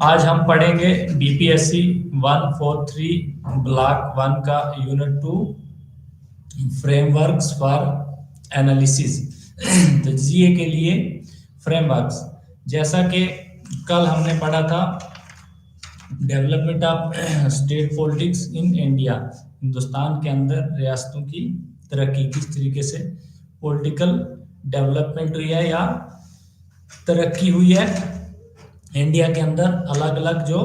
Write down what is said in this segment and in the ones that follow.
आज हम पढ़ेंगे बीपीएससी 143 ब्लॉक 1 का यूनिट 2 फ्रेमवर्क्स फॉर एनालिसिस। तजिए के लिए फ्रेमवर्क्स, जैसा कि कल हमने पढ़ा था development of state politics in India, Hindustan के अंदर रियासतों की तरक्की किस तरीके से पॉलिटिकल डेवलपमेंट हुई है या तरक्की हुई है इंडिया के अंदर अलग अलग जो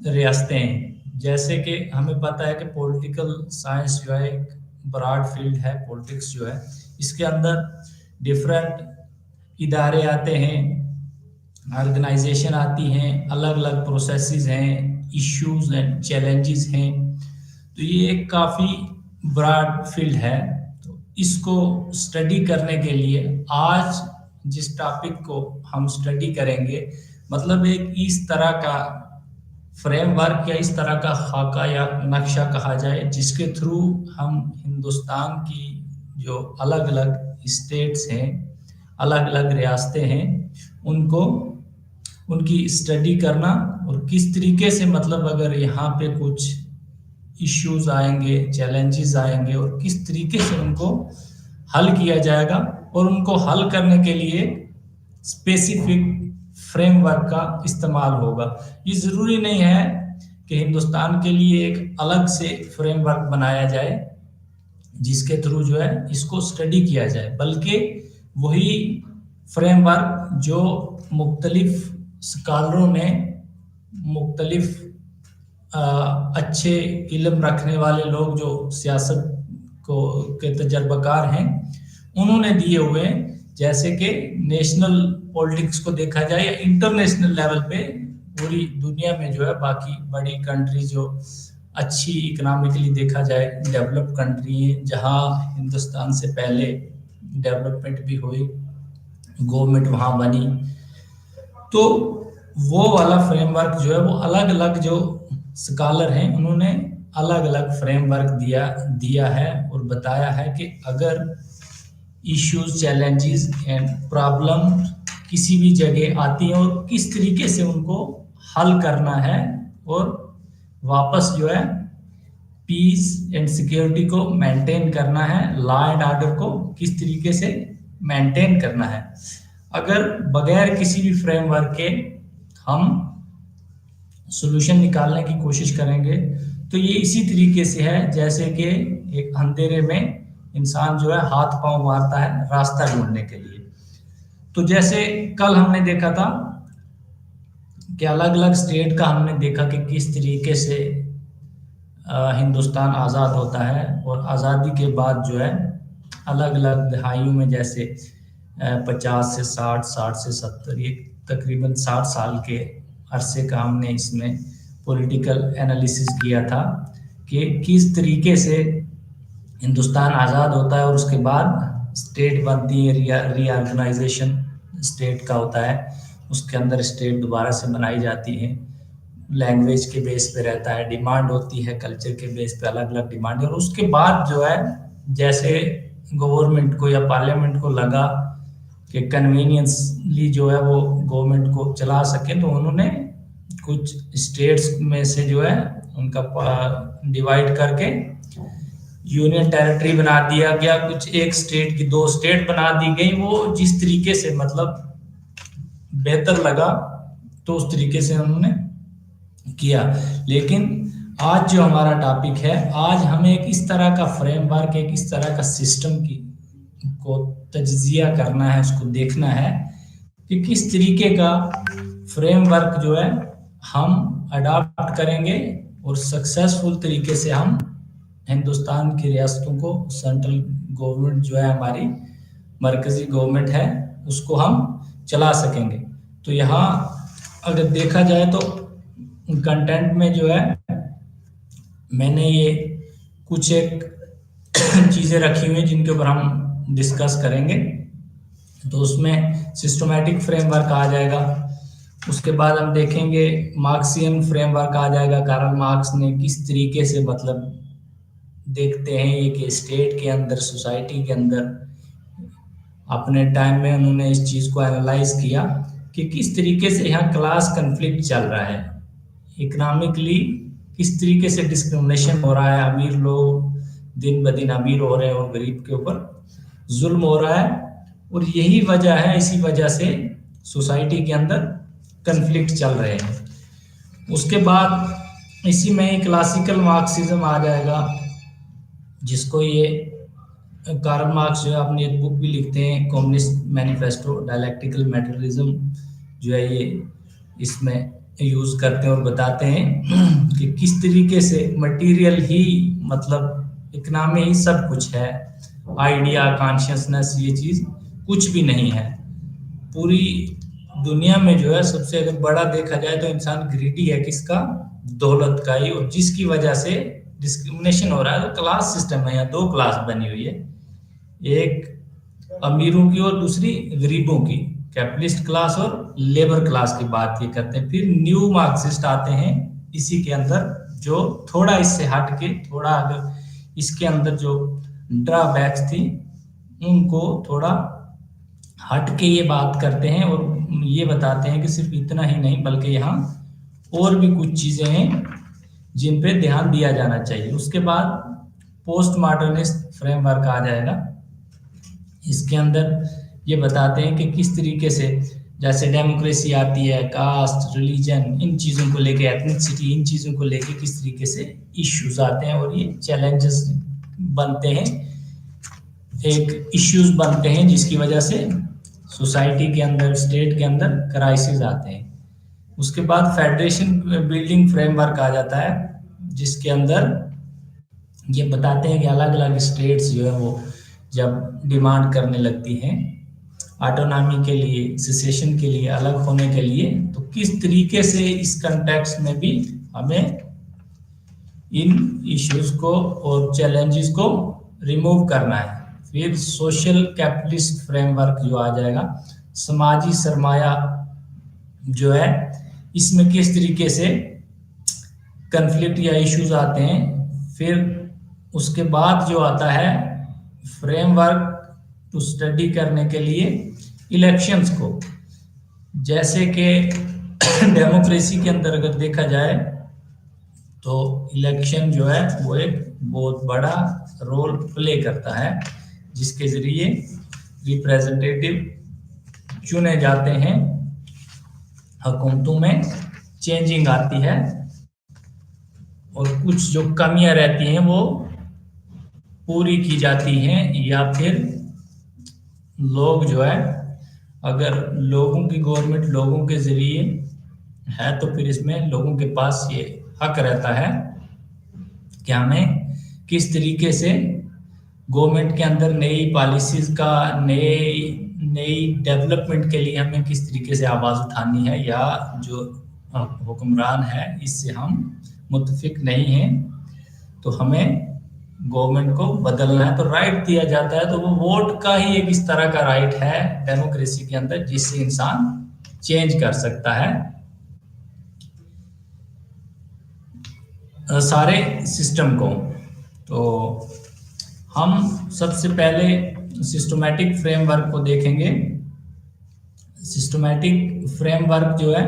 रियासतें हैं। जैसे कि हमें पता है कि पॉलिटिकल साइंस जो है एक ब्रॉड फील्ड है, पॉलिटिक्स जो है इसके अंदर डिफरेंट इदारे आते हैं, ऑर्गेनाइजेशन आती हैं, अलग अलग प्रोसेसेस हैं, इश्यूज एंड चैलेंजेस हैं। तो ये एक काफ़ी ब्रॉड फील्ड है। तो इसको स्टडी करने के लिए आज जिस टॉपिक को हम स्टडी करेंगे, मतलब एक इस तरह का फ्रेमवर्क या इस तरह का खाका या नक्शा कहा जाए जिसके थ्रू हम हिंदुस्तान की जो अलग अलग स्टेट्स हैं, अलग अलग रियासतें हैं, उनको उनकी स्टडी करना और किस तरीके से, मतलब अगर यहाँ पे कुछ इश्यूज आएंगे, चैलेंजेस आएंगे और किस तरीके से उनको हल किया जाएगा और उनको हल करने के लिए स्पेसिफिक फ्रेमवर्क का इस्तेमाल होगा। ये ज़रूरी नहीं है कि हिंदुस्तान के लिए एक अलग से फ्रेमवर्क बनाया जाए जिसके थ्रू जो है इसको स्टडी किया जाए, बल्कि वही फ्रेमवर्क जो मुख्तलिफ स्कॉलरों ने, मुख्तलिफ अच्छे इल्म रखने वाले लोग जो सियासत को के तजर्बाकार हैं उन्होंने दिए हुए हैं। जैसे कि नेशनल पॉलिटिक्स को देखा जाए या इंटरनेशनल लेवल पे पूरी दुनिया में जो है बाकी बड़ी कंट्री जो अच्छी इकोनॉमिकली देखा जाए डेवलप्ड कंट्री है, जहां हिंदुस्तान से पहले डेवलपमेंट भी हुई, गवर्नमेंट वहां बनी, तो वो वाला फ्रेमवर्क जो है वो अलग अलग जो स्कॉलर हैं उन्होंने अलग अलग फ्रेमवर्क दिया है और बताया है कि अगर इश्यूज, चैलेंजेस एंड प्रॉब्लम किसी भी जगह आती हैं और किस तरीके से उनको हल करना है और वापस जो है पीस एंड सिक्योरिटी को मेंटेन करना है, लॉ एंड ऑर्डर को किस तरीके से मेंटेन करना है। अगर बगैर किसी भी फ्रेमवर्क के हम सॉल्यूशन निकालने की कोशिश करेंगे तो ये इसी तरीके से है जैसे कि एक अंधेरे में इंसान जो है हाथ पांव मारता है रास्ता ढूंढने के लिए। तो जैसे कल हमने देखा था कि अलग अलग स्टेट का हमने देखा कि किस तरीके से हिंदुस्तान आज़ाद होता है और आज़ादी के बाद जो है अलग अलग दहाइयों में, जैसे 50 से 60, 60 से 70, ये तकरीबन 60 साल के अरसे का हमने इसमें पॉलिटिकल एनालिसिस किया था कि किस तरीके से हिंदुस्तान आज़ाद होता है और उसके बाद स्टेट बनती है, रीऑर्गेनाइजेशन स्टेट का होता है, उसके अंदर स्टेट दोबारा से बनाई जाती है, लैंग्वेज के बेस पे रहता है, डिमांड होती है कल्चर के बेस पे, अलग अलग डिमांड है। और उसके बाद जो है जैसे गवर्नमेंट को या पार्लियामेंट को लगा कि कन्वीनियंसली जो है वो गवर्नमेंट को चला सके, तो उन्होंने कुछ स्टेट्स में से जो है उनका डिवाइड करके यूनियन टेरिटरी बना दिया गया, कुछ एक स्टेट की 2 स्टेट बना दी गई। वो जिस तरीके से मतलब बेहतर लगा तो उस तरीके से उन्होंने किया। लेकिन आज जो हमारा टॉपिक है, आज हमें एक इस तरह का फ्रेमवर्क, एक इस तरह का सिस्टम की को तज्जिया करना है, उसको देखना है कि किस तरीके का फ्रेमवर्क जो है हम अडॉप्ट करेंगे और सक्सेसफुल तरीके से हम हिंदुस्तान की रियासतों को, सेंट्रल गवर्नमेंट जो है हमारी मरकजी गवर्नमेंट है, उसको हम चला सकेंगे। तो यहाँ अगर देखा जाए तो कंटेंट में जो है मैंने ये कुछ एक चीज़ें रखी हुई हैं जिनके ऊपर हम डिस्कस करेंगे। तो उसमें सिस्टमैटिक फ्रेमवर्क आ जाएगा, उसके बाद हम देखेंगे मार्क्सियन फ्रेमवर्क आ जाएगा, कार्ल मार्क्स ने किस तरीके से मतलब देखते हैं ये कि स्टेट के अंदर, सोसाइटी के अंदर अपने टाइम में उन्होंने इस चीज़ को एनालाइज किया कि किस तरीके से यहाँ क्लास कन्फ्लिक्ट चल रहा है। इकोनॉमिकली किस तरीके से डिस्क्रिमिनेशन हो रहा है, अमीर लोग दिन ब दिन अमीर हो रहे हैं और गरीब के ऊपर जुल्म हो रहा है, और यही वजह है, इसी वजह से सोसाइटी के अंदर कन्फ्लिक्ट चल रहे हैं। उसके बाद इसी में ही क्लासिकल मार्क्सिज्म आ जाएगा, जिसको ये कार्ल मार्क्स जो है अपनी एक बुक भी लिखते हैं, कम्युनिस्ट मैनिफेस्टो डायलेक्टिकल मटेरियलिज्म, जो है ये इसमें यूज करते हैं और बताते हैं कि किस तरीके से मटेरियल ही, मतलब इकोनॉमी ही सब कुछ है, आइडिया कॉन्शियसनेस ये चीज कुछ भी नहीं है। पूरी दुनिया में जो है सबसे अगर बड़ा देखा जाए तो इंसान ग्रीडी है, किसका, दौलत का ही, और जिसकी वजह से डिस्क्रिमिनेशन हो रहा है। तो क्लास सिस्टम है, यहाँ दो क्लास बनी हुई है, एक अमीरों की और दूसरी गरीबों की, कैपिटलिस्ट क्लास और लेबर क्लास की बात ये करते हैं। फिर न्यू मार्क्सिस्ट आते हैं इसी के अंदर, जो थोड़ा इससे हट के, थोड़ा अगर इसके अंदर जो ड्रॉबैक्स थी उनको थोड़ा हट के ये बात करते हैं और ये बताते हैं कि सिर्फ इतना ही नहीं बल्कि यहाँ और भी कुछ चीजें हैं जिन पे ध्यान दिया जाना चाहिए। उसके बाद पोस्ट मॉडर्निस्ट फ्रेमवर्क आ जाएगा। इसके अंदर ये बताते हैं कि किस तरीके से, जैसे डेमोक्रेसी आती है, कास्ट, रिलीजन, इन चीज़ों को लेके, एथनिसिटी, इन चीज़ों को लेके किस तरीके से इश्यूज आते हैं और ये चैलेंजेस बनते हैं, एक इश्यूज बनते हैं जिसकी वजह से सोसाइटी के अंदर, स्टेट के अंदर क्राइसिस आते हैं। उसके बाद फेडरेशन बिल्डिंग फ्रेमवर्क आ जाता है, जिसके अंदर ये बताते हैं कि अलग अलग स्टेट्स जो है वो जब डिमांड करने लगती हैं ऑटोनॉमी के लिए, सिसेशन के लिए, अलग होने के लिए, तो किस तरीके से इस कंटेक्स्ट में भी हमें इन इश्यूज को और चैलेंजेस को रिमूव करना है। फिर सोशल कैपिटलिस्ट फ्रेमवर्क जो आ जाएगा, समाजी सरमाया जो है, इसमें किस तरीके से कन्फ्लिक्ट या इश्यूज आते हैं। फिर उसके बाद जो आता है फ्रेमवर्क टू स्टडी करने के लिए इलेक्शंस को, जैसे कि डेमोक्रेसी के अंदर अगर देखा जाए तो इलेक्शन जो है वो एक बहुत बड़ा रोल प्ले करता है, जिसके जरिए रिप्रेजेंटेटिव चुने जाते हैं, हुकूमतों में चेंजिंग आती है और कुछ जो कमियां रहती हैं वो पूरी की जाती हैं, या फिर लोग जो है, अगर लोगों की गवर्नमेंट लोगों के जरिए है तो फिर इसमें लोगों के पास ये हक रहता है कि हमें किस तरीके से गवर्नमेंट के अंदर नई पॉलिसीज का, नई डेवलपमेंट के लिए हमें किस तरीके से आवाज़ उठानी है, या जो हुक्मरान है इससे हम मुत्तफिक नहीं हैं तो हमें गवर्नमेंट को बदलना है, तो राइट दिया जाता है। तो वो वोट का ही एक इस तरह का राइट है डेमोक्रेसी के अंदर, जिससे इंसान चेंज कर सकता है सारे सिस्टम को। तो हम सबसे पहले सिस्टमैटिक फ्रेमवर्क को देखेंगे। सिस्टमैटिक फ्रेमवर्क जो है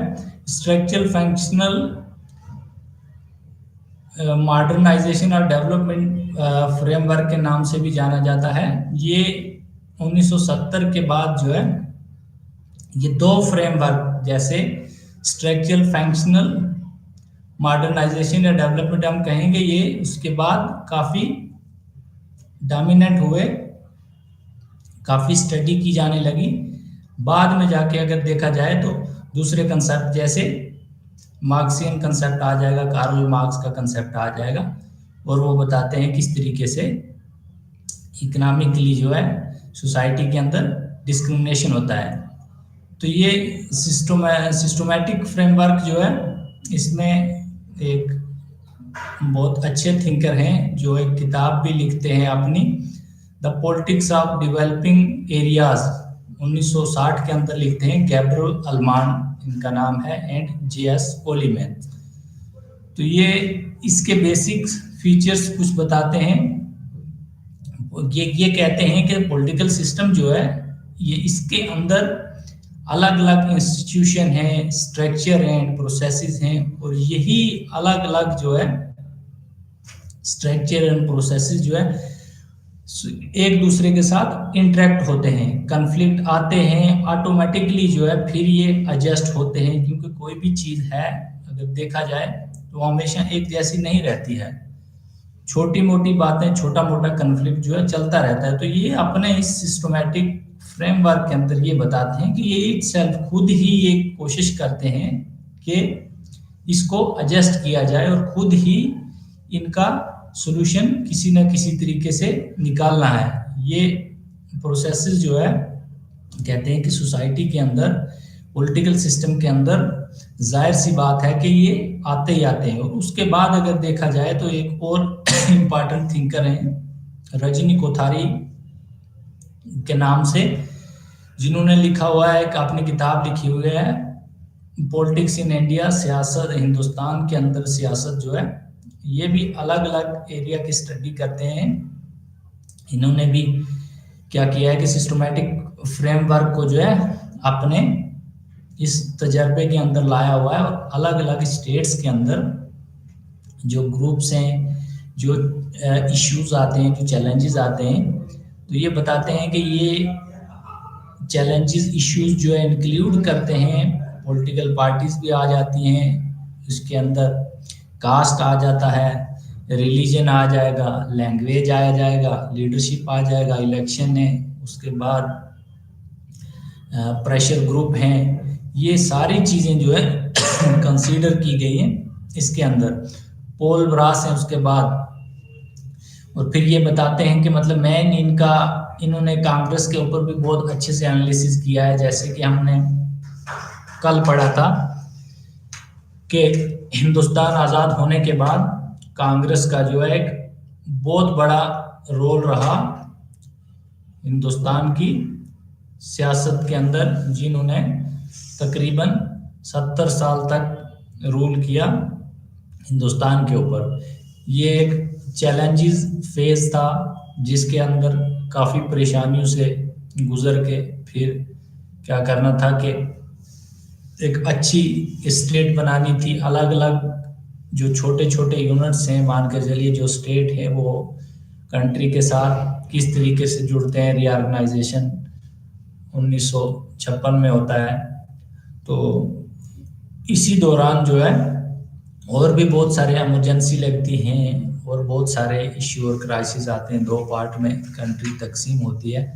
स्ट्रक्चरल फंक्शनल मॉडर्नाइजेशन और डेवलपमेंट फ्रेमवर्क के नाम से भी जाना जाता है। ये 1970 के बाद जो है ये दो फ्रेमवर्क, जैसे स्ट्रक्चरल फंक्शनल मॉडर्नाइजेशन या डेवलपमेंट हम कहेंगे, ये उसके बाद काफ़ी डोमिनेंट हुए, काफ़ी स्टडी की जाने लगी। बाद में जाके अगर देखा जाए तो दूसरे कंसेप्ट जैसे मार्क्सियन कंसेप्ट आ जाएगा, कार्ल मार्क्स का कंसेप्ट आ जाएगा, और वो बताते हैं किस तरीके से इकोनॉमिकली जो है सोसाइटी के अंदर डिस्क्रिमिनेशन होता है। तो ये सिस्टमैटिक फ्रेमवर्क जो है, इसमें एक बहुत अच्छे थिंकर हैं जो एक किताब भी लिखते हैं अपनी, the politics of developing areas, 1960 के अंदर लिखते हैं, गैब्रियल अल्मान इनका नाम है, एंड जे.एस. कोलीमैन। तो ये इसके बेसिक्स फीचर्स कुछ बताते हैं। ये कहते हैं कि पॉलिटिकल सिस्टम जो है ये, इसके अंदर अलग अलग इंस्टीट्यूशन हैं, स्ट्रक्चर हैं, प्रोसेसेस हैं, और यही अलग अलग जो है स्ट्रक्चर एंड प्रोसेसेस जो है एक दूसरे के साथ इंटरेक्ट होते हैं, कन्फ्लिक्ट आते हैं, ऑटोमेटिकली जो है फिर ये एडजस्ट होते हैं, क्योंकि कोई भी चीज़ है अगर देखा जाए तो हमेशा एक जैसी नहीं रहती है। छोटी मोटी बातें, छोटा मोटा कन्फ्लिक्ट जो है चलता रहता है। तो ये अपने इस सिस्टमैटिक फ्रेमवर्क के अंदर ये बताते हैं कि ये इटसेल्फ खुद ही ये कोशिश करते हैं कि इसको एडजस्ट किया जाए और खुद ही इनका सॉल्यूशन किसी न किसी तरीके से निकालना है। ये प्रोसेसेस जो है कहते हैं कि सोसाइटी के अंदर, पॉलिटिकल सिस्टम के अंदर जाहिर सी बात है कि ये आते ही आते हैं। और उसके बाद अगर देखा जाए तो एक और इम्पॉर्टेंट थिंकर हैं रजनी कोठारी के नाम से, जिन्होंने लिखा हुआ है, एक अपनी किताब लिखी हुई है पॉलिटिक्स इन इंडिया, सियासत हिंदुस्तान के अंदर सियासत जो है। ये भी अलग अलग एरिया की स्टडी करते हैं। इन्होंने भी क्या किया है कि सिस्टमैटिक फ्रेमवर्क को जो है अपने इस तजर्बे के अंदर लाया हुआ है, और अलग अलग स्टेट्स के अंदर जो ग्रुप्स हैं, जो इश्यूज आते हैं, जो चैलेंजेस आते हैं, तो ये बताते हैं कि ये चैलेंजेस इश्यूज जो है इंक्लूड करते हैं, पॉलिटिकल पार्टीज भी आ जाती हैं, इसके अंदर कास्ट आ जाता है, रिलीजन आ जाएगा, लैंग्वेज आ जाएगा, लीडरशिप आ जाएगा, इलेक्शन है, उसके बाद प्रेशर ग्रुप हैं। ये सारी चीज़ें जो है कंसीडर की गई हैं इसके अंदर। पोल ब्रास है उसके बाद, और फिर ये बताते हैं कि मतलब इन्होंने कांग्रेस के ऊपर भी बहुत अच्छे से एनालिसिस किया है। जैसे कि हमने कल पढ़ा था कि हिंदुस्तान आज़ाद होने के बाद कांग्रेस का जो है एक बहुत बड़ा रोल रहा हिंदुस्तान की सियासत के अंदर, जिन्होंने तकरीबन 70 साल तक रूल किया हिंदुस्तान के ऊपर। ये एक चैलेंजेस फेज था जिसके अंदर काफ़ी परेशानियों से गुजर के फिर क्या करना था कि एक अच्छी स्टेट बनानी थी। अलग अलग जो छोटे छोटे यूनिट्स हैं, मान के चलिए जो स्टेट है वो कंट्री के साथ किस तरीके से जुड़ते हैं, रीऑर्गेनाइजेशन 1956 में होता है। तो इसी दौरान जो है और भी बहुत सारे इमरजेंसी लगती हैं और बहुत सारे इश्यू और क्राइसिस आते हैं। 2 पार्ट में कंट्री तकसीम होती है।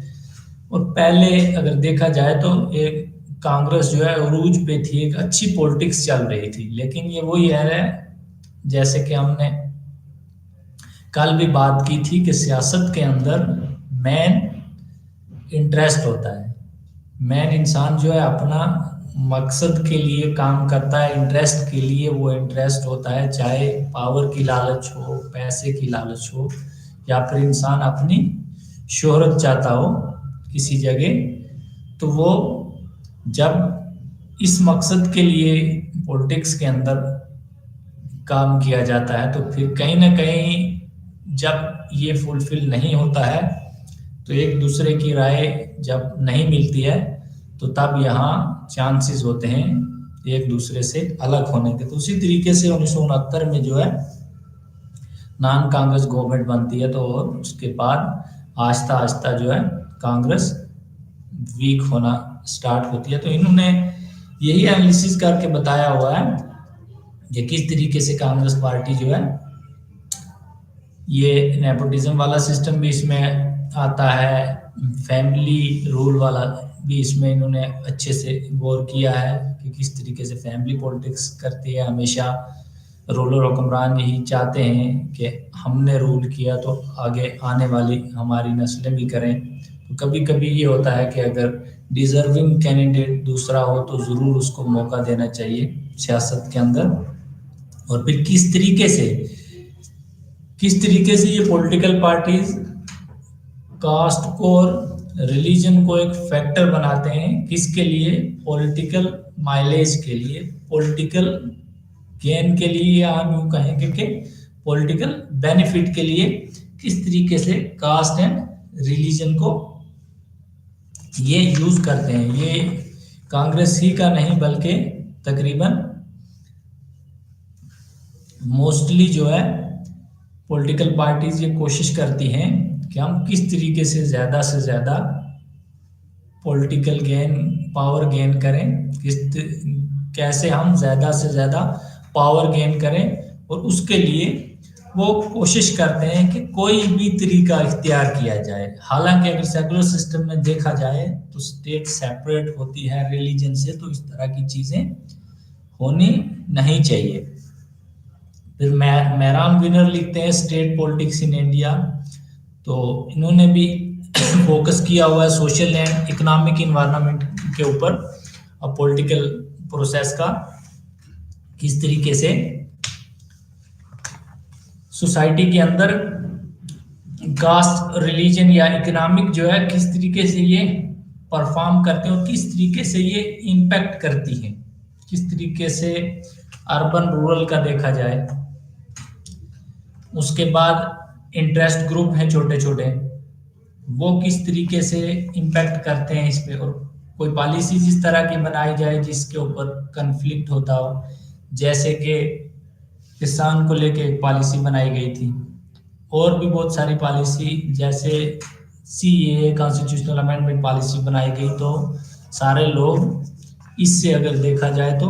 और पहले अगर देखा जाए तो एक कांग्रेस जो है अरूज पे थी, एक अच्छी पॉलिटिक्स चल रही थी। लेकिन ये वही है जैसे कि हमने कल भी बात की थी कि सियासत के अंदर मेन इंटरेस्ट होता है। मेन इंसान जो है अपना मकसद के लिए काम करता है, इंटरेस्ट के लिए वो इंटरेस्ट होता है, चाहे पावर की लालच हो, पैसे की लालच हो, या फिर इंसान अपनी शोहरत चाहता हो किसी जगह। तो वो जब इस मकसद के लिए पॉलिटिक्स के अंदर काम किया जाता है तो फिर कहीं ना कहीं जब ये फुलफिल नहीं होता है तो एक दूसरे की राय जब नहीं मिलती है तो तब यहाँ चांसेस होते हैं एक दूसरे से अलग होने के। तो उसी तरीके से 1969 में जो है नॉन कांग्रेस गवर्नमेंट बनती है, तो उसके बाद आहिस्ता आहिस्ता जो है कांग्रेस वीक होना स्टार्ट होती है। तो इन्होंने यही एनालिसिस करके बताया हुआ है कि किस तरीके से कांग्रेस पार्टी जो है, ये नेपोटिज्म वाला सिस्टम भी इसमें आता है, फैमिली रूल वाला भी इसमें इन्होंने अच्छे से गौर किया है कि किस तरीके से फैमिली पॉलिटिक्स करती है। हमेशा रूलर हुक्मरान यही चाहते हैं कि हमने रूल किया तो आगे आने वाली हमारी नस्लें भी करें। तो कभी कभी ये होता है कि अगर डिजर्विंग कैंडिडेट दूसरा हो तो ज़रूर उसको मौका देना चाहिए सियासत के अंदर। और फिर किस तरीके से ये पॉलिटिकल पार्टीज कास्ट को और रिलीजन को एक फैक्टर बनाते हैं, किसके लिए, पॉलिटिकल माइलेज के लिए, पॉलिटिकल गेन के लिए, या हम यूँ कहेंगे कि पॉलिटिकल बेनिफिट के लिए किस तरीके से कास्ट एंड रिलीजन को ये यूज करते हैं। ये कांग्रेस ही का नहीं बल्कि तकरीबन मोस्टली जो है पॉलिटिकल पार्टीज ये कोशिश करती हैं कि हम किस तरीके से ज़्यादा पॉलिटिकल गेन पावर गेन करें, कैसे हम ज़्यादा से ज़्यादा पावर गेन करें, और उसके लिए वो कोशिश करते हैं कि कोई भी तरीका इख्तियार किया जाए। हालांकि अगर सेकुलर सिस्टम में देखा जाए तो स्टेट सेपरेट होती है रिलीजन से, तो इस तरह की चीज़ें होनी नहीं चाहिए। फिर मैरान विनर लिखते हैं स्टेट पॉलिटिक्स इन इंडिया, तो इन्होंने भी फोकस किया हुआ है सोशल एंड इकोनॉमिक इन्वायरमेंट के ऊपर और पॉलिटिकल प्रोसेस का किस तरीके से सोसाइटी के अंदर कास्ट रिलीजन या इकोनॉमिक जो है किस तरीके से ये परफॉर्म करते हैं और किस तरीके से ये इम्पैक्ट करती है, किस तरीके से अर्बन रूरल का देखा जाए। उसके बाद इंटरेस्ट ग्रुप हैं छोटे छोटे, वो किस तरीके से इम्पैक्ट करते हैं इस पे, और कोई पॉलिसी जिस तरह की बनाई जाए जिसके ऊपर कन्फ्लिक्ट होता हो, जैसे कि किसान को लेके एक पॉलिसी बनाई गई थी, और भी बहुत सारी पॉलिसी जैसे CAA कॉन्स्टिट्यूशनल अमेंडमेंट पॉलिसी बनाई गई, तो सारे लोग इससे अगर देखा जाए तो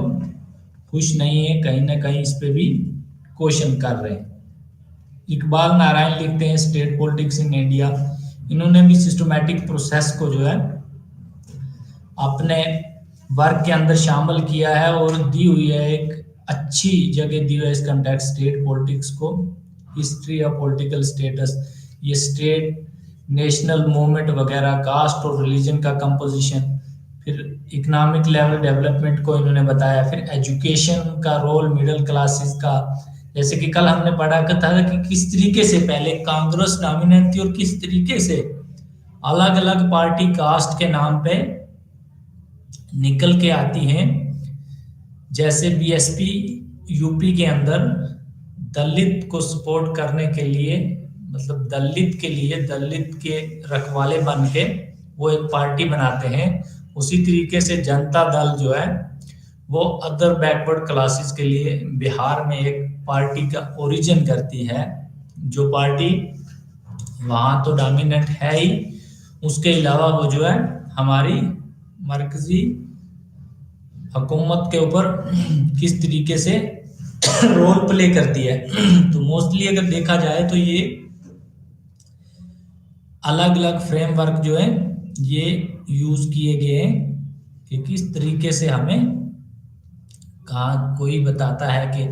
खुश नहीं है, कहीं ना कहीं इस पे भी क्वेश्चन कर रहे हैं। इकबाल नारायण लिखते हैं स्टेट पॉलिटिक्स इन इंडिया, इन्होंने भी सिस्टमैटिक प्रोसेस को जो है अपने वर्क के अंदर शामिल किया है और दी हुई है, एक अच्छी जगह दी हुई है इस कंटेक्स्ट स्टेट पॉलिटिक्स को। हिस्ट्री ऑफ पॉलिटिकल स्टेटस, ये स्टेट नेशनल मूवमेंट वगैरह, कास्ट और रिलीजन का कंपोजिशन, फिर इकोनॉमिक लेवल डेवलपमेंट को इन्होंने बताया, फिर एजुकेशन का रोल मिडिल क्लासेस का, जैसे कि कल हमने पढ़ा था कि किस तरीके से पहले कांग्रेस डोमिनेंट थी और किस तरीके से अलग अलग पार्टी कास्ट के नाम पे निकल के आती हैं। जैसे BSP यूपी के अंदर दलित को सपोर्ट करने के लिए, मतलब दलित के लिए दलित के रखवाले बन के वो एक पार्टी बनाते हैं। उसी तरीके से जनता दल जो है वो अदर बैकवर्ड क्लासेस के लिए बिहार में एक पार्टी का ओरिजिन करती है, जो पार्टी वहाँ तो डोमिनेंट है ही, उसके अलावा वो जो है हमारी मरकजी हुकूमत के ऊपर किस तरीके से रोल प्ले करती है। तो मोस्टली अगर देखा जाए तो ये अलग अलग फ्रेमवर्क जो है ये यूज किए गए हैं कि किस तरीके से हमें, कहा कोई बताता है कि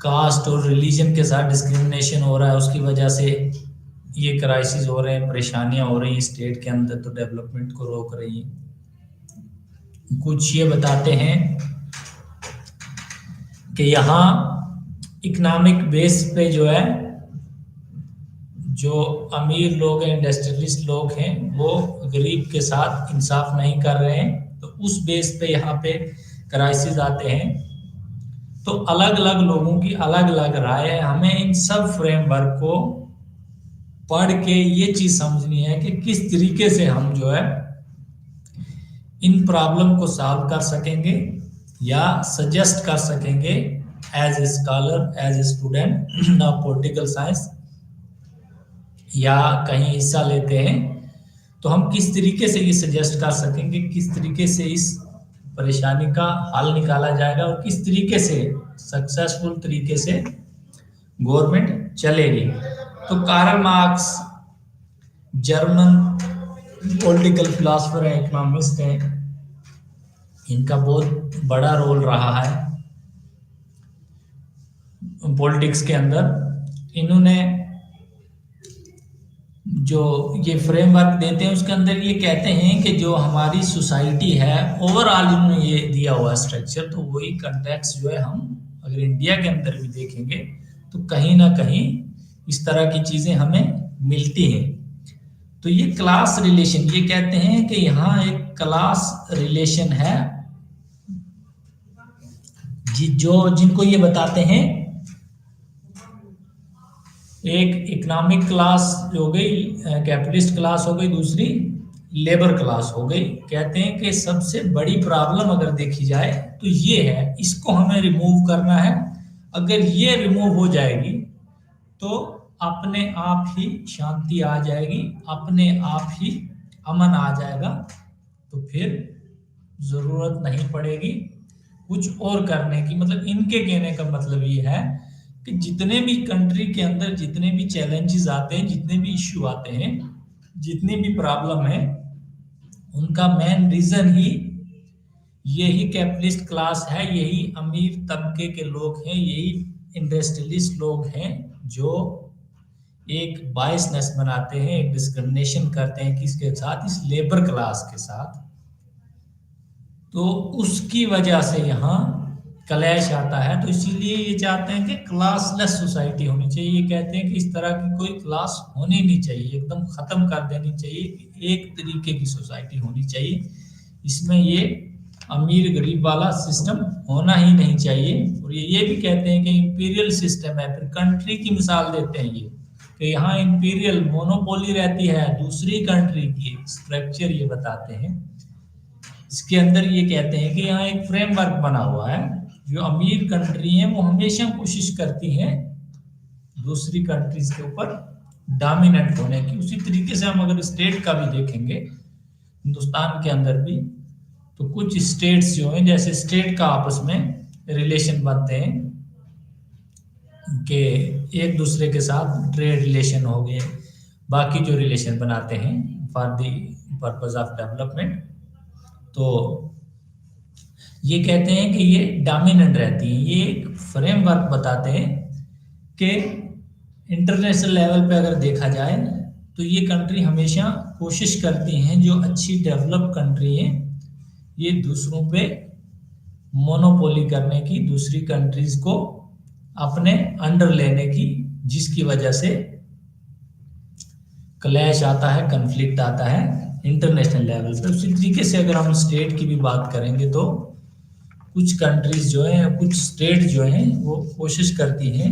कास्ट और रिलीजन के साथ डिस्क्रिमिनेशन हो रहा है, उसकी वजह से ये क्राइसिस हो रहे हैं, परेशानियां हो रही हैं स्टेट के अंदर, तो डेवलपमेंट को रोक रही हैं। कुछ ये बताते हैं कि यहाँ इकोनॉमिक बेस पे जो है, जो अमीर लोग हैं, इंडस्ट्रियलिस्ट लोग हैं, वो गरीब के साथ इंसाफ नहीं कर रहे हैं, तो उस बेस पे यहाँ पे क्राइसिस आते हैं। तो अलग अलग लोगों की अलग अलग राय है, हमें इन सब फ्रेमवर्क को पढ़ के ये चीज समझनी है कि किस तरीके से हम जो है इन प्रॉब्लम को सॉल्व कर सकेंगे या सजेस्ट कर सकेंगे as a scholar, as a student of political science, या कहीं हिस्सा लेते हैं तो हम किस तरीके से ये सजेस्ट कर सकेंगे, किस तरीके से इस परेशानी का हल निकाला जाएगा और किस तरीके से सक्सेसफुल तरीके से गवर्नमेंट चलेगी। तो Karl Marx German political philosopher है, इकोनॉमिस्ट हैं, इनका बहुत बड़ा रोल रहा है पॉलिटिक्स के अंदर। इन्होंने जो ये फ्रेमवर्क देते हैं उसके अंदर ये कहते हैं कि जो हमारी सोसाइटी है ओवरऑल, इन्होंने ये दिया हुआ स्ट्रक्चर, तो वही कंटेक्स्ट जो है हम अगर इंडिया के अंदर भी देखेंगे तो कहीं ना कहीं इस तरह की चीजें हमें मिलती हैं। तो ये क्लास रिलेशन, ये कहते हैं कि यहाँ एक क्लास रिलेशन है, जो जिनको ये बताते हैं, एक इकोनॉमिक क्लास जो हो गई, कैपिटलिस्ट क्लास हो गई, दूसरी लेबर क्लास हो गई। कहते हैं कि सबसे बड़ी प्रॉब्लम अगर देखी जाए तो ये है, इसको हमें रिमूव करना है। अगर ये रिमूव हो जाएगी तो अपने आप ही शांति आ जाएगी, अपने आप ही अमन आ जाएगा। तो फिर जरूरत नहीं पड़ेगी कुछ और करने की। मतलब इनके कहने का मतलब ये है कि जितने भी कंट्री के अंदर जितने भी चैलेंजेस आते हैं, जितने भी इश्यू आते हैं, जितनी भी प्रॉब्लम है, उनका मेन रीजन ही यही कैपिटलिस्ट क्लास है, यही अमीर तबके के लोग हैं, यही इंडस्ट्रियलिस्ट लोग हैं जो एक बायसनेस बनाते हैं, एक डिस्क्रिमिनेशन करते हैं किसके साथ, इस लेबर क्लास के साथ। तो उसकी वजह से यहाँ क्लैश आता है। तो इसीलिए ये चाहते हैं कि क्लासलेस सोसाइटी होनी चाहिए। ये कहते हैं कि इस तरह की कोई क्लास होनी नहीं चाहिए, एकदम खत्म कर देनी चाहिए, एक तरीके की सोसाइटी होनी चाहिए। इसमें ये अमीर गरीब वाला सिस्टम होना ही नहीं चाहिए। और ये भी कहते हैं कि इंपीरियल सिस्टम है। फिर कंट्री की मिसाल देते हैं ये कि यहाँ इंपीरियल मोनोपोली रहती है दूसरी कंट्री की, स्ट्रक्चर ये बताते हैं। इसके अंदर ये कहते हैं कि यहाँ एक फ्रेमवर्क बना हुआ है। जो अमीर कंट्री है वो हमेशा कोशिश करती है दूसरी कंट्रीज के ऊपर डोमिनेंट होने की। उसी तरीके से हम अगर स्टेट का भी देखेंगे हिंदुस्तान के अंदर भी, तो कुछ स्टेट्स जो हैं, जैसे स्टेट का आपस में रिलेशन बनते हैं कि एक दूसरे के साथ ट्रेड रिलेशन हो गए, बाकी जो रिलेशन बनाते हैं for the purpose of development. तो ये कहते हैं कि ये डोमिनेंट रहती है। ये एक फ्रेमवर्क बताते हैं कि इंटरनेशनल लेवल पे अगर देखा जाए तो ये कंट्री हमेशा कोशिश करती हैं, जो अच्छी डेवलप कंट्री है, ये दूसरों पे मोनोपोली करने की, दूसरी कंट्रीज को अपने अंडर लेने की, जिसकी वजह से क्लैश आता है, कन्फ्लिक्ट आता है इंटरनेशनल लेवल पे। उसी तरीके से अगर हम स्टेट की भी बात करेंगे तो कुछ कंट्रीज जो है, कुछ स्टेट जो हैं, वो कोशिश करती हैं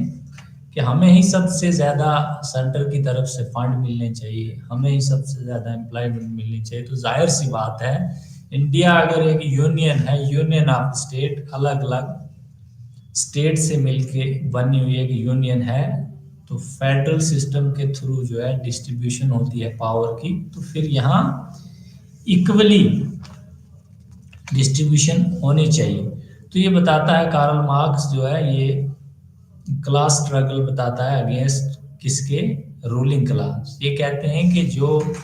कि हमें ही सबसे ज़्यादा सेंटर की तरफ से फंड मिलने चाहिए, हमें ही सबसे ज़्यादा एम्प्लॉयमेंट मिलनी चाहिए। तो जाहिर सी बात है, इंडिया अगर एक यूनियन है, यूनियन ऑफ स्टेट, अलग अलग स्टेट से मिलके बनी हुई एक यूनियन है, तो फेडरल सिस्टम के थ्रू जो है डिस्ट्रीब्यूशन होती है पावर की। तो फिर यहाँ इक्वली डिस्ट्रीब्यूशन होनी चाहिए। तो ये बताता है कार्ल मार्क्स जो है, ये क्लास स्ट्रगल बताता है अगेंस्ट किसके, रूलिंग क्लास। ये कहते हैं कि जो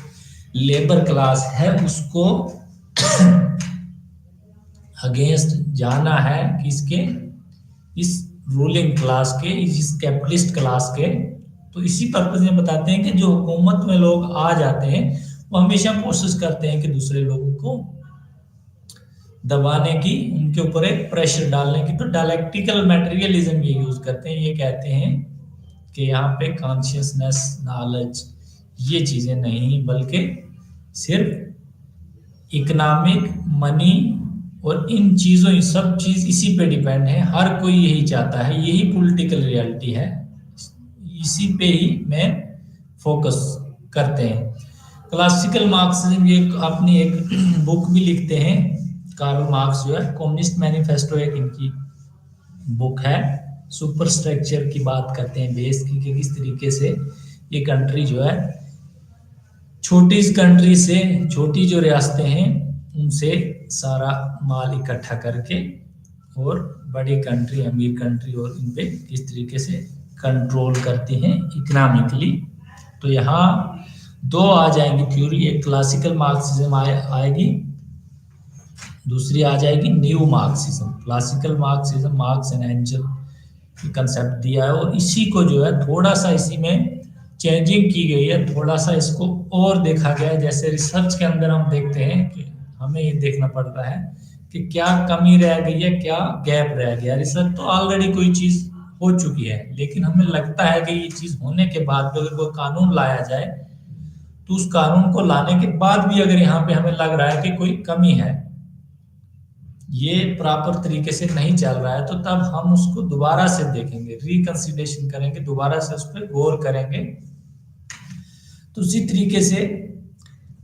लेबर क्लास है उसको अगेंस्ट जाना है किसके, इस रूलिंग क्लास के, इस कैपिटलिस्ट क्लास के। तो इसी पर्पज में बताते हैं कि जो हुकूमत में लोग आ जाते हैं वो हमेशा कोशिश करते हैं कि दूसरे लोगों को दबाने की, उनके ऊपर एक प्रेशर डालने की। तो डायलेक्टिकल मटेरियलिज्म ये यूज करते हैं। ये कहते हैं कि यहाँ पे कॉन्शियसनेस, नॉलेज, ये चीजें नहीं, बल्कि सिर्फ इकोनॉमिक, मनी और इन चीजों, सब चीज इसी पे डिपेंड है। हर कोई यही चाहता है, यही पॉलिटिकल रियलिटी है, इसी पे ही मैं फोकस करते हैं। क्लासिकल मार्क्सिज्म, ये अपनी एक बुक भी लिखते हैं कार्ल मार्क्स जो है, कम्युनिस्ट मैनिफेस्टो एक इनकी बुक है। सुपर स्ट्रक्चर की बात करते हैं, बेस की, कि किस तरीके से ये कंट्री जो है, छोटी कंट्री से, छोटी जो रियासतें हैं उनसे सारा माल इकट्ठा करके, और बड़ी कंट्री, अमीर कंट्री, और इन पे किस तरीके से कंट्रोल करती हैं इकोनॉमिकली। तो यहाँ दो आ जाएंगी थ्योरी, एक क्लासिकल मार्क्सिज्म आएगी, दूसरी आ जाएगी new Marxism. Classical Marxism marks and angel concept दिया है, और इसी को जो है थोड़ा सा इसी में चेंजिंग की गई है, थोड़ा सा इसको और देखा गया है। जैसे रिसर्च के अंदर हम देखते हैं कि हमें ये देखना पड़ता है कि क्या कमी रह गई है, क्या गैप रह गया। रिसर्च तो ऑलरेडी कोई चीज हो चुकी है, लेकिन हमें लगता है कि ये चीज होने के बाद भी अगर कोई कानून लाया जाए, तो उस कानून को लाने के बाद भी अगर यहाँ पे हमें लग रहा है कि कोई कमी है, ये प्रॉपर तरीके से नहीं चल रहा है, तो तब हम उसको दोबारा से देखेंगे, रिकंसिडरेशन करेंगे, दोबारा से उस पर गौर करेंगे। तो उसी तरीके से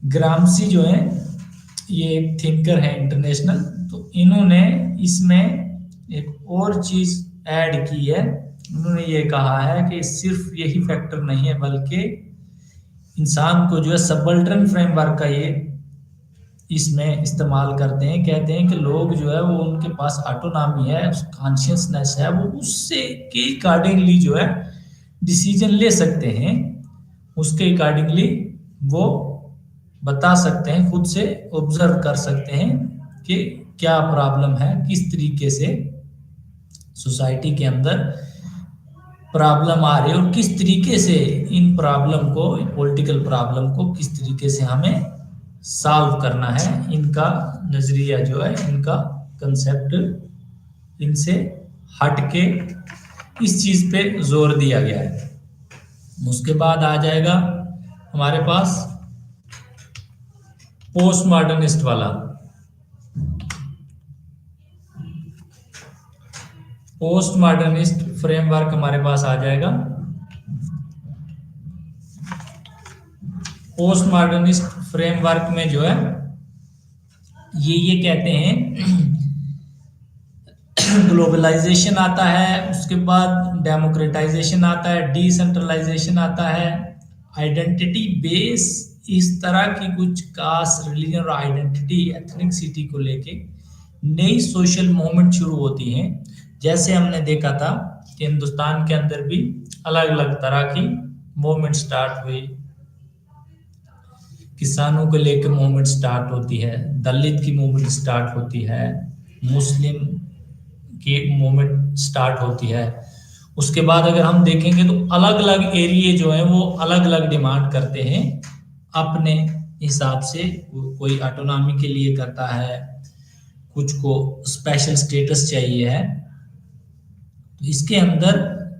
ग्रामसी जो है ये एक थिंकर है इंटरनेशनल, तो इन्होंने इसमें एक और चीज ऐड की है। उन्होंने ये कहा है कि सिर्फ यही फैक्टर नहीं है, बल्कि इंसान को जो है सबल्टरन फ्रेमवर्क का ये इसमें इस्तेमाल करते हैं। कहते हैं कि लोग जो है वो उनके पास ऑटोनॉमी है, कॉन्शियसनेस है, वो उससे के अकॉर्डिंगली जो है डिसीजन ले सकते हैं, उसके अकॉर्डिंगली वो बता सकते हैं, खुद से ऑब्जर्व कर सकते हैं कि क्या प्रॉब्लम है, किस तरीके से सोसाइटी के अंदर प्रॉब्लम आ रही है और किस तरीके से इन प्रॉब्लम को, पॉलिटिकल प्रॉब्लम को किस तरीके से हमें सॉल्व करना है। इनका नजरिया जो है, इनका कंसेप्ट इनसे हट के इस चीज पे जोर दिया गया है। उसके बाद आ जाएगा हमारे पास पोस्ट मॉडर्निस्ट वाला। पोस्ट मॉडर्निस्ट फ्रेमवर्क हमारे पास आ जाएगा। पोस्ट मॉडर्निस्ट फ्रेमवर्क में जो है ये कहते हैं ग्लोबलाइजेशन आता है, उसके बाद डेमोक्रेटाइजेशन आता है, डिसेंट्रलाइजेशन आता है, आइडेंटिटी बेस, इस तरह की कुछ कास्ट, रिलीजन और आइडेंटिटी, एथनिसिटी को लेके नई सोशल मूवमेंट शुरू होती हैं। जैसे हमने देखा था कि हिंदुस्तान के अंदर भी अलग अलग तरह की मूवमेंट स्टार्ट हुई, किसानों को लेकर मूवमेंट स्टार्ट होती है, दलित की मूवमेंट स्टार्ट होती है, मुस्लिम की मूवमेंट स्टार्ट होती है। उसके बाद अगर हम देखेंगे तो अलग अलग एरिया जो है वो अलग अलग डिमांड करते हैं अपने हिसाब से। कोई ऑटोनॉमी के लिए करता है, कुछ को स्पेशल स्टेटस चाहिए है। तो इसके अंदर